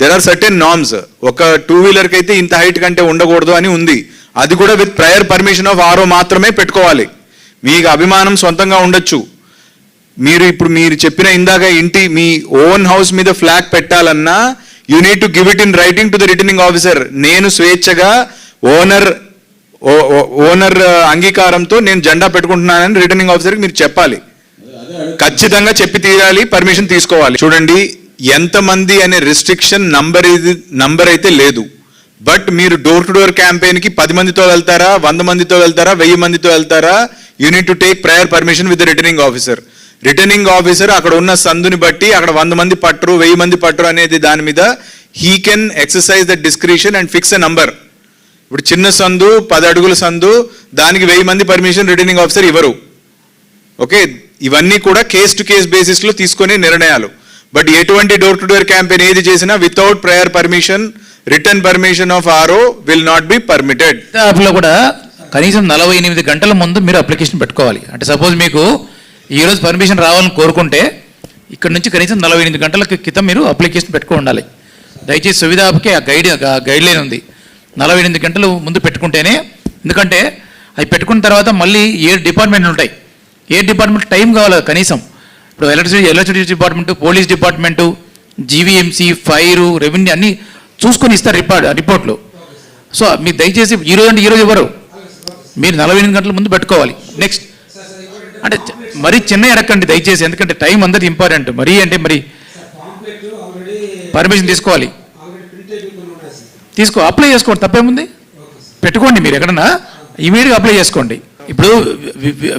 దెర్ ఆర్ సర్టెన్ నార్మ్స్. ఒక 2-వీలర్కి అయితే ఇంత హైట్ కంటే ఉండకూడదు అని ఉంది. అది కూడా with prior permission of RO మాత్రమే పెట్టుకోవాలి. మీకు అభిమానం సొంతంగా ఉండొచ్చు. మీరు చెప్పిన ఇందాక ఇంటి మీ ఓన్ హౌస్ మీద ఫ్లాగ్ పెట్టాలన్నా you need to give it in writing to the returning officer. నేను స్వేచ్ఛగా ఓనర్ అంగీకారంతో నేను జెండా పెట్టుకుంటున్నానని రిటర్నింగ్ ఆఫీసర్కి మీరు చెప్పాలి. ఖచ్చితంగా చెప్పి తీరాలి, పర్మిషన్ తీసుకోవాలి. చూడండి, ఎంతమంది అనే రిస్ట్రిక్షన్ నంబర్ అయితే లేదు. బట్ మీరు డోర్ టు డోర్ క్యాంపెయిన్కి 10 మందితో వెళ్తారా, 100 మందితో వెళ్తారా, 1000 మందితో వెళ్తారా, you need to take prior permission with the returning officer. Returning officer అక్కడ ఉన్న సందుని బట్టి అక్కడ 100 మంది పట్టరు 1000 మంది పట్టరు అనేది దాని మీద he can exercise the discretion and fix a number. ఇప్పుడు చిన్న సందు 10 అడుగుల సందు దానికి 1000 మంది పర్మిషన్ రిటర్నింగ్ ఆఫీసర్ ఇవ్వరు. ఓకే, ఇవన్నీ కూడా కేస్ టు కేస్ బేసిస్లో తీసుకునే నిర్ణయాలు. బట్ ఎటువంటి డోర్ టు డోర్ క్యాంపెయిన్ ఏది చేసినా without prior permission, return permission of RO will not be permitted. యాప్లో కూడా కనీసం 48 గంటల ముందు మీరు అప్లికేషన్ పెట్టుకోవాలి. అంటే సపోజ్ మీకు ఈరోజు పర్మిషన్ రావాలని కోరుకుంటే ఇక్కడ నుంచి కనీసం 48 గంటల క్రితం మీరు అప్లికేషన్ పెట్టుకుని ఉండాలి. దయచేసి సువిధ యాప్కి ఆ గైడ్ లైన్ ఉంది. 48 గంటలు ముందు పెట్టుకుంటేనే, ఎందుకంటే అవి పెట్టుకున్న తర్వాత మళ్ళీ 7 డిపార్ట్మెంట్లు ఉంటాయి. 7 డిపార్ట్మెంట్ టైం కావాలి కనీసం. ఇప్పుడు electricity department, police department, GVMC, fire, revenue అన్నీ చూసుకొని ఇస్తారు రిపోర్ట్లు. సో మీరు దయచేసి ఈరోజు అంటే ఈరోజు ఇవ్వరు, మీరు 48 గంటల ముందు పెట్టుకోవాలి. నెక్స్ట్ అంటే మరీ చిన్న ఎడకండి దయచేసి, ఎందుకంటే టైం అందరిది ఇంపార్టెంట్. మరీ అంటే మరి పర్మిషన్ తీసుకోవాలి, అప్లై చేసుకోండి, తప్పేముంది, పెట్టుకోండి. మీరు ఎక్కడన్నా ఇమీడియట్గా అప్లై చేసుకోండి. ఇప్పుడు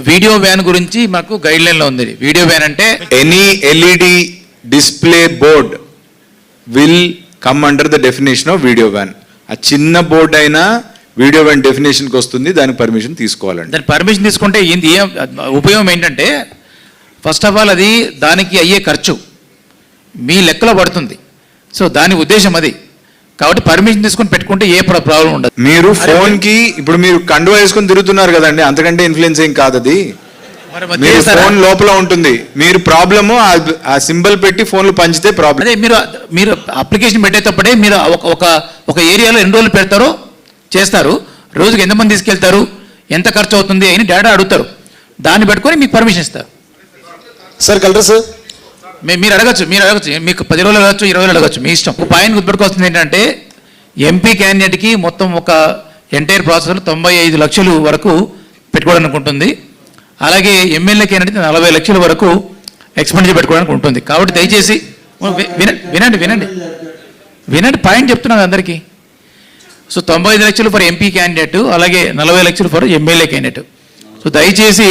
వీడియో వ్యాన్ గురించి మాకు గైడ్ లైన్లో ఉంది. వీడియో వ్యాన్ అంటే any LED display board will come under the definition of video van. ఆ చిన్న బోర్డ్ అయినా వీడియో వ్యాన్ డెఫినేషన్కి వస్తుంది, దానికి పర్మిషన్ తీసుకోవాలండి. దాని పర్మిషన్ తీసుకుంటే ఏంది ఏం ఉపయోగం ఏంటంటే, ఫస్ట్ ఆఫ్ ఆల్ అది దానికి అయ్యే ఖర్చు మీ లెక్కలో పడుతుంది. సో దాని ఉద్దేశం అది. కాబట్టి పర్మిషన్ తీసుకొని పెట్టుకుంటే ఏ ప్రాబ్లం ఉండదు. మీరు ఫోన్కి ఇప్పుడు మీరు కండువా వేసుకొని తిరుగుతున్నారు కదండి, అంతకంటే ఇన్ఫ్లుయెన్స్ ఏం కాదు అది. మీరు ఫోన్ లోపల ఉంటుంది, మీరు ప్రాబ్లము ఆ సింబల్ పెట్టి ఫోన్లు పంచితే ప్రాబ్లం. అదే మీరు అప్లికేషన్ పెట్టేటప్పుడే మీరు ఒక ఏరియాలో ఎన్ని రోజులు పెడతారో చేస్తారు, రోజుకి ఎంతమంది తీసుకెళ్తారు, ఎంత ఖర్చు అవుతుంది అని డేటా అడుగుతారు. దాన్ని పెట్టుకొని మీకు పర్మిషన్ ఇస్తారు. సార్ కలరా సార్? మీరు అడగచ్చు మీకు 10 రోజులు అడగచ్చు, 20 రోజులు అడగచ్చు, మీ ఇష్టం. ఒక పాయింట్ గుర్తుపెట్టుకొస్తుంది ఏంటంటే, ఎంపీ క్యాండిడేట్కి మొత్తం ఒక ఎంటైర్ ప్రాసెస్లో 95 లక్షలు వరకు పెట్టుకోవడానికి ఉంటుంది. అలాగే ఎమ్మెల్యే క్యాండిడేట్ 40 లక్షల వరకు ఎక్స్పెండిచర్ పెట్టుకోవడానికి ఉంటుంది. కాబట్టి దయచేసి వినండి పాయింట్ చెప్తున్నాను అందరికీ. సో 95 లక్షలు ఫర్ ఎంపీ క్యాండిడేట్, అలాగే 40 లక్షలు ఫర్ ఎమ్మెల్యే క్యాండిడేట్. సో దయచేసి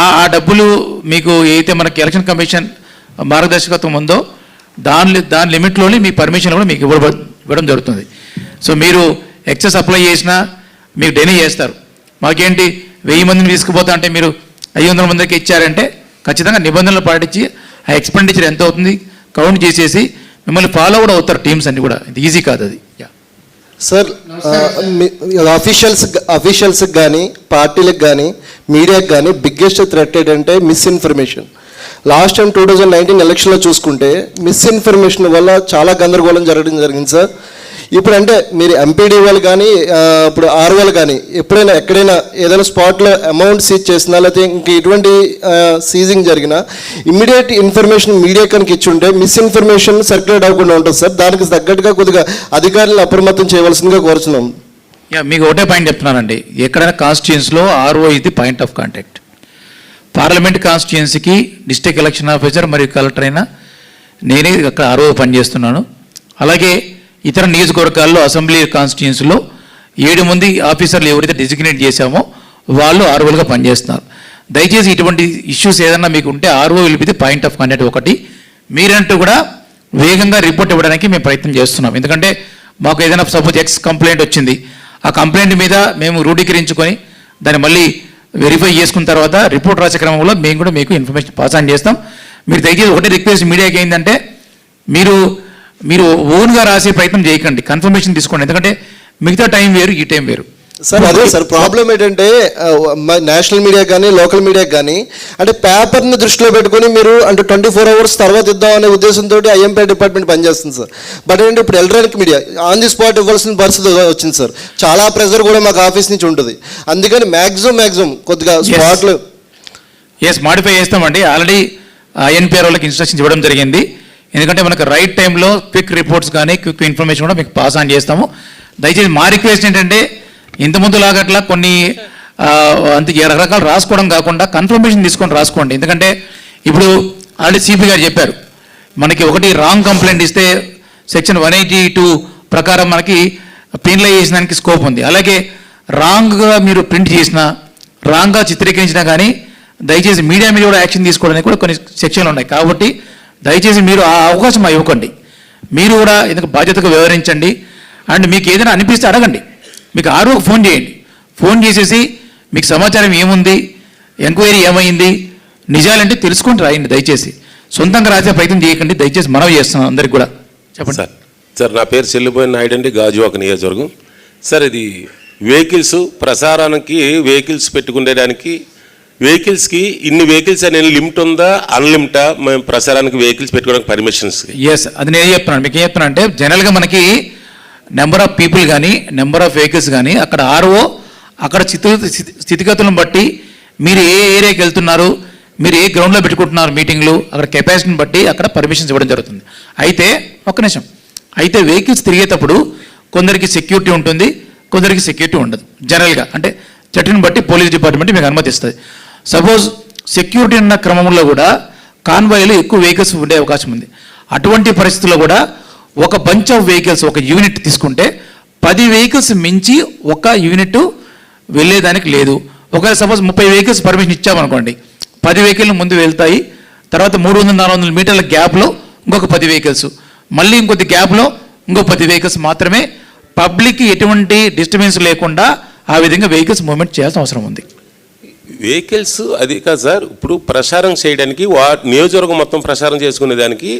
ఆ డబ్బులు మీకు ఏదైతే మనకి ఎలక్షన్ కమిషన్ మార్గదర్శకత్వం ఉందో దాని లిమిట్లోనే మీ పర్మిషన్ కూడా మీకు ఇవ్వడం జరుగుతుంది. సో మీరు ఎక్సెస్ అప్లై చేసినా మీరు డెనీ చేస్తారు. మాకేంటి 1000 మందిని తీసుకుపోతా అంటే మీరు 500 మందికి ఇచ్చారంటే ఖచ్చితంగా నిబంధనలు పాటించి ఆ ఎక్స్పెండిచర్ ఎంత అవుతుంది కౌంట్ చేసేసి మిమ్మల్ని ఫాలో కూడా అవుతారు టీమ్స్ అన్ని కూడా. ఇది ఈజీ కాదు అది. సార్ అఫీషియల్స్కి కానీ పార్టీలకు కానీ మీడియాకి కానీ బిగ్గెస్ట్ థ్రెట్ ఏంటంటే మిస్ఇన్ఫర్మేషన్. లాస్ట్ టైం 2019 ఎలక్షన్లో చూసుకుంటే మిస్ఇన్ఫర్మేషన్ వల్ల చాలా గందరగోళం జరగడం జరిగింది సార్. ఇప్పుడు అంటే మీరు ఎంపీడీ వాళ్ళు కానీ ఇప్పుడు ఆర్ఓలు కానీ ఎప్పుడైనా ఎక్కడైనా ఏదైనా స్పాట్లో అమౌంట్ సీజ్ చేసినా లేకపోతే ఇంక ఎటువంటి సీజింగ్ జరిగినా ఇమ్మీడియట్ ఇన్ఫర్మేషన్ మీడియా కనుక ఇచ్చుంటే మిస్ఇన్ఫర్మేషన్ సర్క్యులేట్ అవ్వకుండా ఉంటుంది సార్. దానికి తగ్గట్టుగా కొద్దిగా అధికారులను అప్రమత్తం చేయవలసిందిగా కోరుతున్నాం. మీకు ఒకటే పాయింట్ చెప్తున్నానండి, ఎక్కడైనా కాన్స్టిట్యుయెన్సీలో ఆర్ఓ ఇది పాయింట్ ఆఫ్ కాంటాక్ట్. పార్లమెంట్ కాన్స్టిట్యుయెన్సీకి డిస్ట్రిక్ట్ ఎలక్షన్ ఆఫీసర్ మరియు కలెక్టర్ అయినా నేనే అక్కడ ఆర్ఓ పనిచేస్తున్నాను. అలాగే ఇతర నియోజకవర్గాల్లో అసెంబ్లీ కాన్స్టిట్యుయెన్సీలో 7 మంది ఆఫీసర్లు ఎవరైతే డెసిగ్నేట్ చేశామో వాళ్ళు ఆర్ఓలుగా పనిచేస్తున్నారు. దయచేసి ఇటువంటి ఇష్యూస్ ఏదన్నా మీకు ఉంటే RO will point of contact. ఒకటి మీరంటూ కూడా వేగంగా రిపోర్ట్ ఇవ్వడానికి మేము ప్రయత్నం చేస్తున్నాం. ఎందుకంటే మాకు ఏదైనా సపోజ్ ఎక్స్ కంప్లైంట్ వచ్చింది, ఆ కంప్లైంట్ మీద మేము రూఢీకరించుకొని దాన్ని మళ్ళీ వెరిఫై చేసుకున్న తర్వాత రిపోర్ట్ రాసే క్రమంలో మేము కూడా మీకు ఇన్ఫర్మేషన్ పాస్ ఆన్ చేస్తాం. మీరు దయచేసి ఒకటే రిక్వెస్ట్ మీడియాకి ఏంటంటే మీరు ఓన్గా రాసే ప్రయత్నం చేయకండి, కన్ఫర్మేషన్ తీసుకోండి. ఎందుకంటే మిగతా టైం వేరు, ఈ టైం వేరు. సార్ అదే సార్ ప్రాబ్లం ఏంటంటే నేషనల్ మీడియా కానీ లోకల్ మీడియా కానీ అంటే పేపర్ని దృష్టిలో పెట్టుకుని మీరు అంటే 24 అవర్స్ తర్వాత ఇద్దాం అనే ఉద్దేశంతో ఐఎంపీ డిపార్ట్మెంట్ పనిచేస్తుంది సార్. బట్ ఏంటంటే ఇప్పుడు electronic media on the spot ఇవ్వాల్సిన పరిస్థితి వచ్చింది సార్. చాలా ప్రెజర్ కూడా మాకు ఆఫీస్ నుంచి ఉంటుంది. అందుకని మ్యాక్సిమం కొద్దిగా స్పాట్లు మాడిఫై చేస్తామండి. ఆల్రెడీ ఐఎన్పిఆర్ వాళ్ళకి ఇన్స్ట్రక్షన్స్ ఇవ్వడం జరిగింది. ఎందుకంటే మనకు రైట్ టైంలో క్విక్ రిపోర్ట్స్ కానీ క్విక్ ఇన్ఫర్మేషన్ కూడా మీకు పాస్ ఆన్ చేస్తాము. దయచేసి మా రిక్వెస్ట్ ఏంటంటే ఇంతకుముందు లాగట్లా కొన్ని అంత రకరకాలు రాసుకోవడం కాకుండా కన్ఫర్మేషన్ తీసుకొని రాసుకోండి. ఎందుకంటే ఇప్పుడు ఆల్రెడీ సిపి గారు చెప్పారు, మనకి ఒకటి రాంగ్ కంప్లైంట్ ఇస్తే సెక్షన్ 182 ప్రకారం మనకి పెనలైజ్ చేసడానికి స్కోప్ ఉంది. అలాగే రాంగ్గా మీరు ప్రింట్ చేసినా రాంగ్గా చిత్రీకరించినా కానీ దయచేసి మీడియా మీద కూడా యాక్షన్ తీసుకోవడానికి కూడా కొన్ని సెక్షన్లు ఉన్నాయి. కాబట్టి దయచేసి మీరు ఆ అవకాశం ఇవ్వకండి. మీరు కూడా ఎందుకు బాధ్యతగా వ్యవహరించండి. అండ్ మీకు ఏదైనా అనిపిస్తే అడగండి, మీకు ఆర్ఓకి ఫోన్ చేయండి. ఫోన్ చేసేసి మీకు సమాచారం ఏముంది, ఎంక్వైరీ ఏమైంది, నిజాలంటే తెలుసుకొని రాయండి. దయచేసి సొంతంగా రాసే ప్రయత్నం చేయకండి. దయచేసి మనవి చేస్తున్నాం అందరికి కూడా. చెప్పండి సార్. నా పేరు చెల్లిపోయిన నాయుడు అండి, గాజువాక నియోజకవర్గం. సార్ ఇది వెహికల్స్ ప్రసారానికి వెహికల్స్ పెట్టుకునేదానికి వెహికల్స్కి ఇన్ని వెహికల్స్ అనే లిమిట్ ఉందా, అన్లిమిటా? మేము ప్రసారానికి వెహికల్స్ పెట్టుకోవడానికి పర్మిషన్స్? ఎస్, అది నేను చెప్తున్నాను. మీకు ఏం చెప్తున్నా అంటే జనరల్గా మనకి నెంబర్ ఆఫ్ పీపుల్ కానీ నెంబర్ ఆఫ్ వెహికల్స్ కానీ అక్కడ ఆర్ఓ అక్కడ స్థితిగతులను బట్టి మీరు ఏ ఏరియాకి వెళ్తున్నారు, మీరు ఏ గ్రౌండ్లో పెట్టుకుంటున్నారు మీటింగ్లు, అక్కడ కెపాసిటీని బట్టి అక్కడ పర్మిషన్స్ ఇవ్వడం జరుగుతుంది. అయితే ఒక్క నిమిషం, అయితే వెహికల్స్ తిరిగేటప్పుడు కొందరికి సెక్యూరిటీ ఉంటుంది, కొందరికి సెక్యూరిటీ ఉండదు. జనరల్గా అంటే చట్టాన్ని బట్టి పోలీస్ డిపార్ట్మెంట్ మీకు అనుమతిస్తుంది. సపోజ్ సెక్యూరిటీ ఉన్న క్రమంలో కూడా కాన్వాయ్లో ఎక్కువ వెహికల్స్ ఉండే అవకాశం ఉంది. అటువంటి పరిస్థితుల్లో కూడా ఒక బంచ్ ఆఫ్ వెహికల్స్ ఒక యూనిట్ తీసుకుంటే 10 వెహికల్స్ మించి ఒక యూనిట్ వెళ్ళేదానికి లేదు. ఒకవేళ సపోజ్ 30 వెహికల్స్ పర్మిషన్ ఇచ్చామనుకోండి, 10 వెహికల్ ముందు వెళ్తాయి, తర్వాత 300-400 మీటర్ల గ్యాప్లో ఇంకొక 10 వెహికల్స్, మళ్ళీ ఇంకొద్ది గ్యాప్లో ఇంకో 10 వెహికల్స్ మాత్రమే పబ్లిక్కి ఎటువంటి డిస్టర్బెన్స్ లేకుండా ఆ విధంగా వెహికల్స్ మూవ్మెంట్ చేయాల్సిన అవసరం ఉంది. వెహికల్స్ అది కాదు సార్, ఇప్పుడు ప్రచారం చేయడానికి నియోజకవర్గం మొత్తం ప్రచారం చేసుకునే దానికి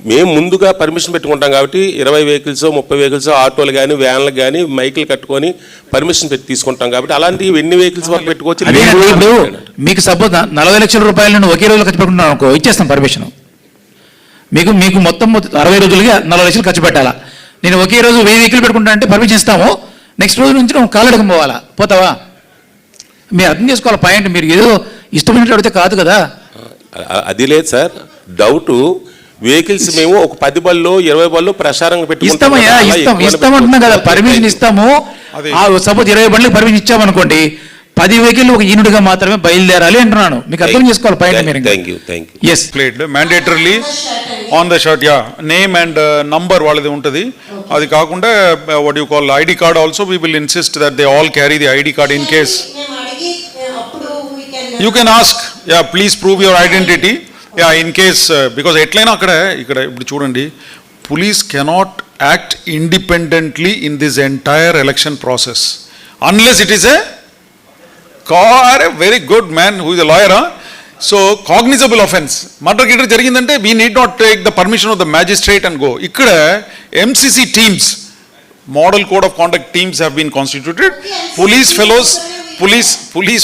మేము ముందుగా పర్మిషన్ పెట్టుకుంటాం కాబట్టి 20 వెహికల్స్ 30 వెహికల్స్ ఆటోలు కానీ వ్యాన్లకు కానీ మైకులు కట్టుకొని పర్మిషన్ పెట్టి తీసుకుంటాం కాబట్టి అలాంటి ఎన్ని వెహికల్స్ వరకు పెట్టుకోవచ్చు. ఇప్పుడు మీకు సపోజ్ 40 లక్షల రూపాయలు నేను ఒకే రోజు ఖర్చు పెట్టుకుంటున్నాను అనుకో, ఇచ్చేస్తాం పర్మిషన్. మీకు మొత్తం 60 రోజులకి 40 లక్షలు ఖర్చు పెట్టాలా. నేను ఒకే రోజు 1000 వెహికల్ పెట్టుకుంటా అంటే పర్మిషన్ ఇస్తాము, నెక్స్ట్ రోజు నుంచి నువ్వు కాలడకం పోవాలా, పోతావా? మీరు అర్థం చేసుకోవాలి పాయింట్. మీరు ఏదో ఇష్టమైనట్టు అడిగితే కాదు కదా. అది లేదు సార్, డౌట్ వెహికల్స్ మేము ఒక 10 బళ్ళు 20 బళ్ళు ప్రసారంగా ఇస్తామయ్యా, ఇస్తామంటున్నా కదా, పర్మిషన్ ఇస్తాము. సపోజ్ 20 బండ్లకు పర్మిషన్ ఇచ్చామనుకోండి, 10 వెహికల్ ఒక యూనిట్ గా మాత్రమే బయలుదేరాలి అంటున్నాను. మీకు అర్థం చేసుకోవాలి పాయింట్. మీరు as plate mandatorily on the shirt yeah name and number వాళ్ళది ఉంటుంది. అది కాకుండా what you call ID card also we will insist that they all carry the ID card in case. You can ask yeah please prove your identity yeah in case because ఎట్లయినా ఇక్కడ ఇప్పుడు చూడండి, police cannot act independently in this entire election process unless it is a very good man who is a lawyer. So cognizable offense, murder గిటర్ జరిగిందంటే we need not take the permission of the magistrate and go. ఇక్కడ MCC teams, model code of conduct teams have been constituted. Police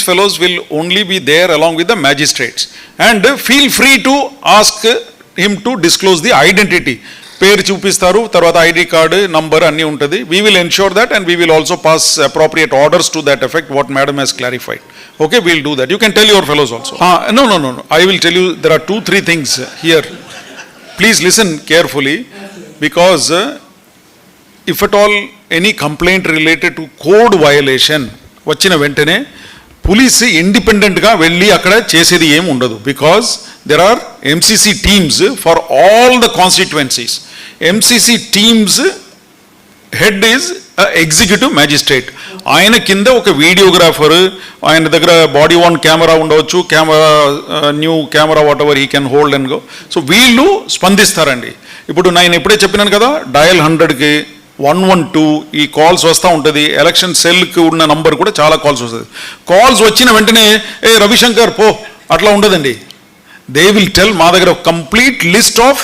fellows will only be there along with the magistrates and feel free to ask him to disclose the identity. పేరు చూపిస్తారు, తర్వాత ID card number అన్నీ ఉంటుంది. We will ensure that and we will also pass appropriate orders to that effect what madam has clarified. Okay, we'll do that. You can tell your fellows also. No. I will tell you there are 2-3 things here. Please listen carefully because if at all any complaint related to code violation వచ్చిన వెంటనే police ఇండిపెండెంట్గా వెళ్ళి అక్కడ చేసేది ఏం ఉండదు. Because there are MCC teams for all the constituencies. MCC teams head is executive magistrate. ఆయన కింద ఒక వీడియోగ్రాఫర్, ఆయన దగ్గర బాడీ వన్ కెమెరా ఉండవచ్చు, new camera whatever he can hold and go. So వీళ్ళు స్పందిస్తారండి. ఇప్పుడు నేను ఎప్పుడే చెప్పినాను కదా, డయల్ 100కి 112 ఈ కాల్స్ వస్తూ ఉంటుంది. ఎలక్షన్ సెల్కి ఉన్న నంబర్ కూడా చాలా కాల్స్ వస్తుంది. కాల్స్ వచ్చిన వెంటనే ఏ రవిశంకర్ పో అట్లా ఉండదండి. దే విల్ టెల్ మా దగ్గర complete list of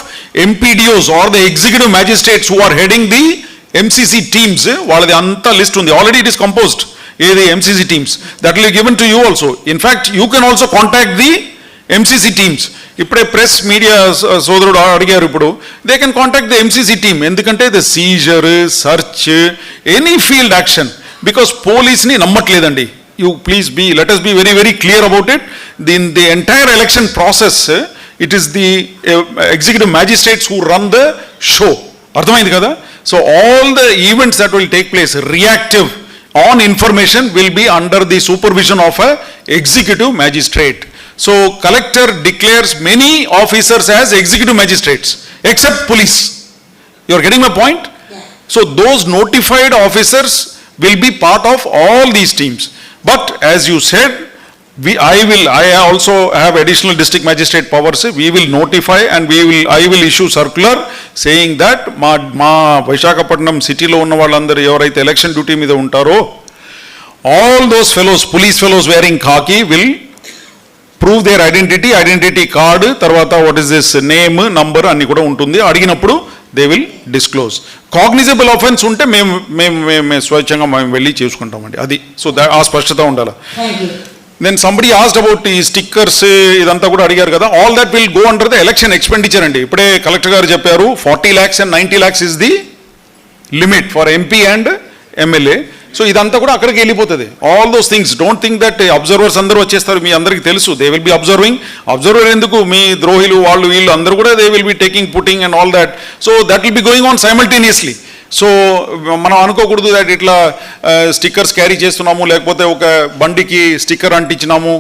MPDOs or the executive magistrates who are heading the MCC teams, వాళ్ళది అంతా లిస్ట్ ఉంది. Already it is composed. ఏది MCC teams that will given to you also. In fact you can also contact the MCC teams. ఇప్పుడే press media సోదరుడు అడిగారు, ఇప్పుడు they can contact the MCC team. ఎందుకంటే the seizure, search, any field action, because పోలీస్ని నమ్మట్లేదండి. You please let us be very, very clear about it. In the entire election process, it is the executive magistrates who run the show. అర్థమైంది కదా? So all the events that will take place, reactive on information, will be under the supervision of a executive magistrate. So collector declares many officers as executive magistrates except police. You are getting my point? Yeah. So those notified officers will be part of all these teams. But as you said, I also have additional district magistrate powers. We will notify and I will issue circular saying that మా విశాఖపట్నం సిటీలో ఉన్న వాళ్ళందరూ ఎవరైతే election duty మీద ఉంటారో, all those fellows, police fellows wearing khaki will prove their identity card, తర్వాత what is this name, number అన్ని కూడా ఉంటుంది. అడిగినప్పుడు they will disclose. Cognizable offence ఉంటే మేము స్వచ్ఛంగా మేము వెళ్ళి చేసుకుంటామండి. అది సో ఆ స్పష్టత ఉండాలి. దెన్ సంబడి ఆస్డ్ అబౌట్ ఈ స్టిక్కర్స్ ఇదంతా కూడా అడిగారు కదా. All that will go under the election expenditure అండి. ఇప్పుడే కలెక్టర్ గారు చెప్పారు 40 lakhs and 90 lakhs is the limit for MP and MLA. So ఇదంతా కూడా అక్కడికి వెళ్ళిపోతుంది. All those things, don't think that observers అందరూ వచ్చేస్తారు. మీ అందరికీ తెలుసు, they will be observing. Observer ఎందుకు, మీ ద్రోహిలు వాళ్ళు వీళ్ళు అందరూ కూడా they will be taking putting and all that. So that will be going on simultaneously. So మనం అనుకోకూడదు దట్ ఇట్లా స్టిక్కర్స్ క్యారీ చేస్తున్నాము, లేకపోతే ఒక బండికి స్టిక్కర్ అంటించినాము,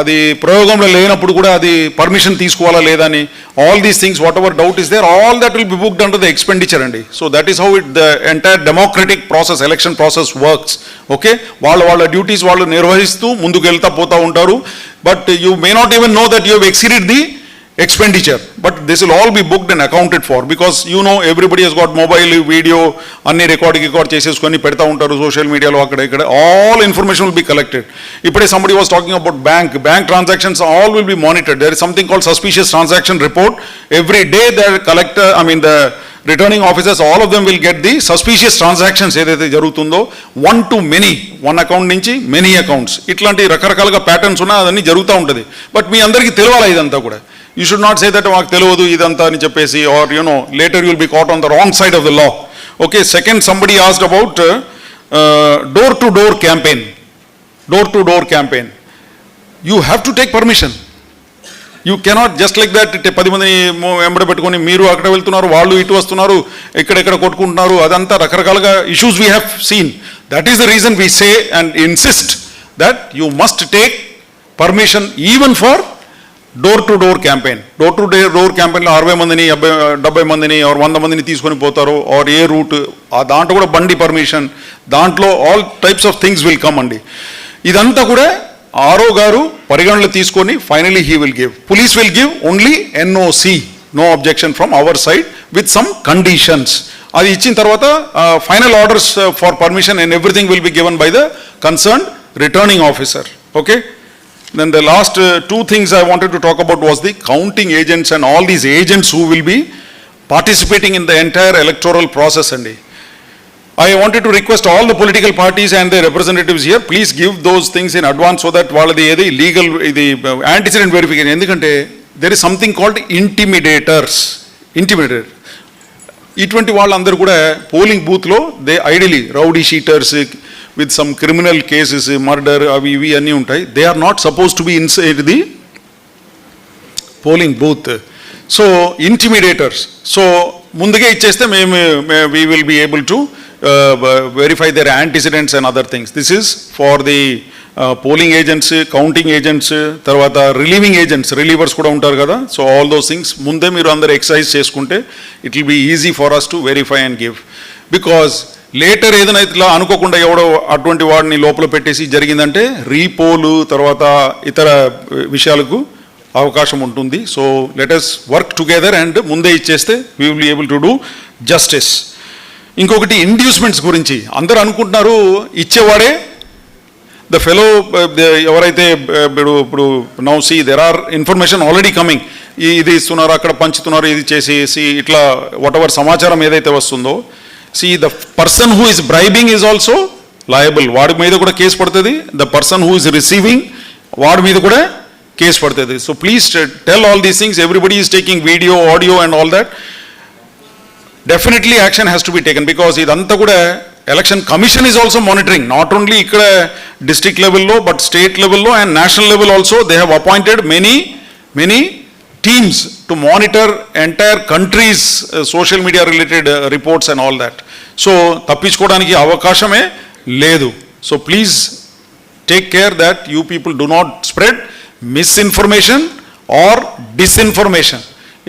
అది ప్రయోగంలో లేనప్పుడు కూడా అది పర్మిషన్ తీసుకోవాలా లేదని. All these things, whatever doubt is there, all that will be booked under the expenditure అండి. So that is how the entire democratic process, election process works. Okay, వాళ్ళ డ్యూటీస్ వాళ్ళు నిర్వహిస్తూ ముందుకు వెళ్తా పోతూ ఉంటారు. But you may not even know that you have exceeded the expenditure, but this will all be booked and accounted for, because you know everybody has got mobile, video, anni record chesesukoni pedta untaru social media lo akkada ikkada, all information will be collected. Ippude somebody was talking about bank transactions, all will be monitored. There is something called suspicious transaction report. Every day the collector, the returning officers, all of them will get the suspicious transactions edaithe jarugutundo, one to many, one account nunchi many accounts, itlanti rakarakaluga patterns unna adanni jaruguta untadi. But మీ అందరికీ తెలియాలి ఇదంతా కూడా. You should not say that మాకు తెలియదు ఇదంతా అని చెప్పేసి, or later you will be caught on the wrong side of the law. Okay, second, somebody asked about door to door campaign. Door to door campaign, you have to take permission. You cannot just like that 10 మందిని వెంబడి పెట్టుకొని మీరు అక్కడ వెళ్తున్నారు, వాళ్ళు ఇటు వస్తున్నారు, ఎక్కడెక్కడ కొట్టుకుంటున్నారు, అదంతా రకరకాలుగా issues we have seen. That is the reason we say and insist that you must take permission even for door to door campaign. Door to door క్యాంపెయిన్లో 60 మందిని 70 మందిని 100 మందిని తీసుకొని పోతారు, ఆర్ ఏ రూట్, దాంట్లో కూడా బండి పర్మిషన్, దాంట్లో all types of things will come అండి. ఇదంతా కూడా ఆర్ఓ గారు పరిగణలో తీసుకొని finally he will give. Police will give only NOC, no objection from our side with some conditions. అది ఇచ్చిన తర్వాత final orders for permission and everything will be given by the concerned returning officer. Okay. Then the last two things I wanted to talk about was the counting agents and all these agents who will be participating in the entire electoral process. And I wanted to request all the political parties and their representatives here, please give those things in advance so that వాళ్ళది ఏది legal ఇది antecedent verification. ఎందుకంటే there is something called intimidator. ఇటువంటి వాళ్ళందరూ కూడా polling బూత్లో they ideally rowdy sheeters with some criminal cases, murder, అవి ఇవి అన్నీ ఉంటాయి. They are not supposed to be inside the polling booth. So intimidators. So ముందుగా ఇచ్చేస్తే we will be able to verify their antecedents and other things. This is for the polling agents, counting agents, తర్వాత relieving agents, relievers కూడా ఉంటారు కదా. So all those things ముందే మీరు అందరు exercise చేసుకుంటే it will be easy for us to verify and give. Because later ఏదైనా ఇట్లా అనుకోకుండా ఎవడో అటువంటి వాడిని లోపల పెట్టేసి జరిగిందంటే రీపోలు తర్వాత ఇతర విషయాలకు అవకాశం ఉంటుంది. So let us work together and ముందే ఇచ్చేస్తే we will be able to do justice. ఇంకొకటి ఇండ్యూస్మెంట్స్ గురించి అందరూ అనుకుంటున్నారు ఇచ్చేవాడే ద ఫెలో, ఎవరైతే ఇప్పుడు now see there are information already coming, ఇది ఇస్తున్నారు అక్కడ పంచుతున్నారు ఇది చేసేసి ఇట్లా వాట్ ఎవర్ సమాచారం ఏదైతే వస్తుందో, see the person who is bribing is also liable. వాడి మీద కూడా కేసు పడుతుంది. the person who is receiving వాడి మీద కూడా కేసు పడుతుంది. so please tell all these things. everybody is taking video, audio and all that. definitely action has to be taken because ఇదంతా కూడా election commission is also monitoring, not only ఇక్కడ district level లో but state level లో and national level also. they have appointed many teams to monitor entire country's social media related reports and all that. So తప్పించుకోవడానికి అవకాశమే లేదు. So please take care that you people do not spread misinformation or disinformation.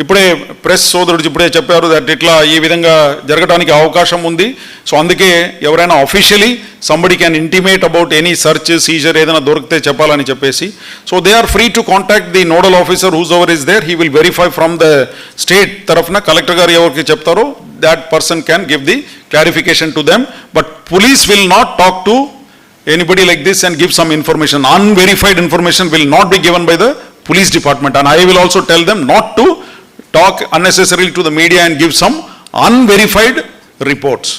ఇప్పుడే press సోదరుడు ఇప్పుడే చెప్పారు that ఇట్లా ఈ విధంగా జరగడానికి అవకాశం ఉంది. సో అందుకే ఎవరైనా officially somebody can intimate about any search seizure ఏదైనా దొరికితే చెప్పాలని చెప్పేసి. So they are free to contact the nodal officer whose ever is there. He will verify from the state తరఫున కలెక్టర్ గారు ఎవరికి చెప్తారో that person can give the clarification to them. But police will not talk to anybody like this and give some information. Unverified information will not be given by the police department. And I will also tell them not to talk unnecessarily to the media and give some unverified reports.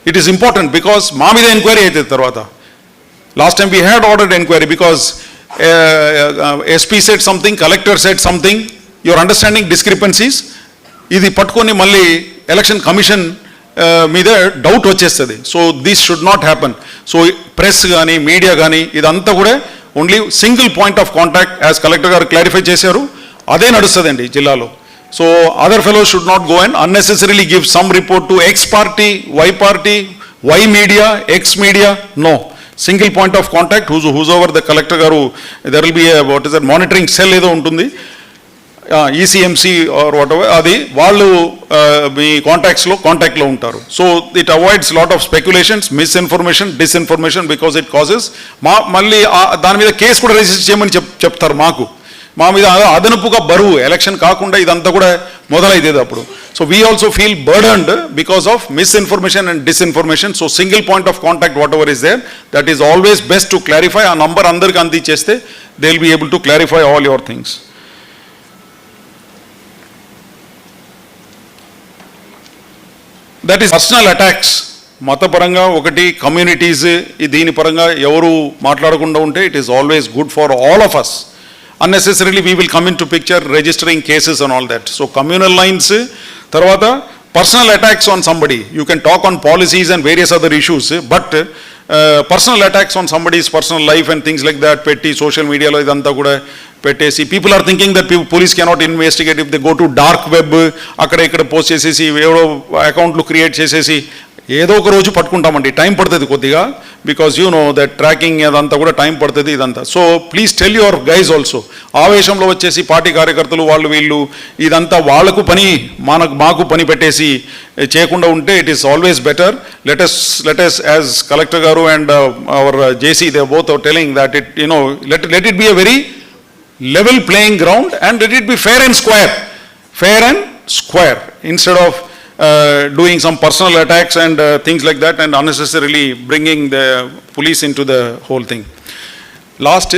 It is important because మా మీద enquiry అయితే తర్వాత last time we had ordered inquiry because SP said something, collector said something, you are understanding discrepancies. ఇది పట్టుకొని మళ్ళీ election commission మీద doubt వచ్చేస్తుంది. So this should not happen. So press కానీ మీడియా కానీ ఇదంతా కూడా only single point of contact as collector గారు క్లారిఫై చేశారు, అదే నడుస్తుందండి జిల్లాలో. So other fellows should not go and unnecessarily give some report to X party, Y media, X media. No, single point of contact whose over the collector గారు. There will be what is that monitoring cell ఏదో ఉంటుంది, ఈసీఎంసీ are what ever, అది వాళ్ళు మీ కాంటాక్ట్లో ఉంటారు. So it avoids lot of speculations, misinformation, disinformation because it causes మళ్ళీ దాని మీద కేసు కూడా రిజిస్టర్ చేయమని చెప్తారు మాకు. మా మీద అదనపుగా బరువు ఎలక్షన్ కాకుండా ఇదంతా కూడా మొదలైతేది అప్పుడు. So we also feel burdened because of misinformation and disinformation. So single point of contact whatever is there, that is always best to clarify. ఆ నంబర్ అందరికి అందించేస్తే they will be able to clarify all your things. That is personal attacks. మతపరంగా ఒకటి, communities దీని పరంగా ఎవరు మాట్లాడకుండా ఉంటే it is always good for all of us. Unnecessarily we will come into picture registering cases and all that. So communal lines, తర్వాత personal attacks on somebody. You can talk on policies and various other issues, but personal attacks on somebody's personal life and things like that పెట్టి social మీడియాలో ఇదంతా కూడా పెట్టేసి people are thinking that police cannot investigate if they go to dark web, అక్కడ ఇక్కడ post చేసేసి ఎవరో అకౌంట్లు క్రియేట్ చేసేసి ఏదో ఒక రోజు పట్టుకుంటామండి. టైం పడుతుంది కొద్దిగా, because you know that tracking అదంతా కూడా టైం పడుతుంది ఇదంతా. So please tell your guys also. ఆవేశంలో వచ్చేసి పార్టీ కార్యకర్తలు వాళ్ళు వీళ్ళు ఇదంతా వాళ్ళకు పని మాకు పని పెట్టేసి చేయకుండా ఉంటే it is always better. Let us as collector గారు and our JC they both are telling that it you know let it be a very level playing ground and let it be fair and square instead of doing some personal attacks and things like that and unnecessarily bringing the police into the whole thing. Last is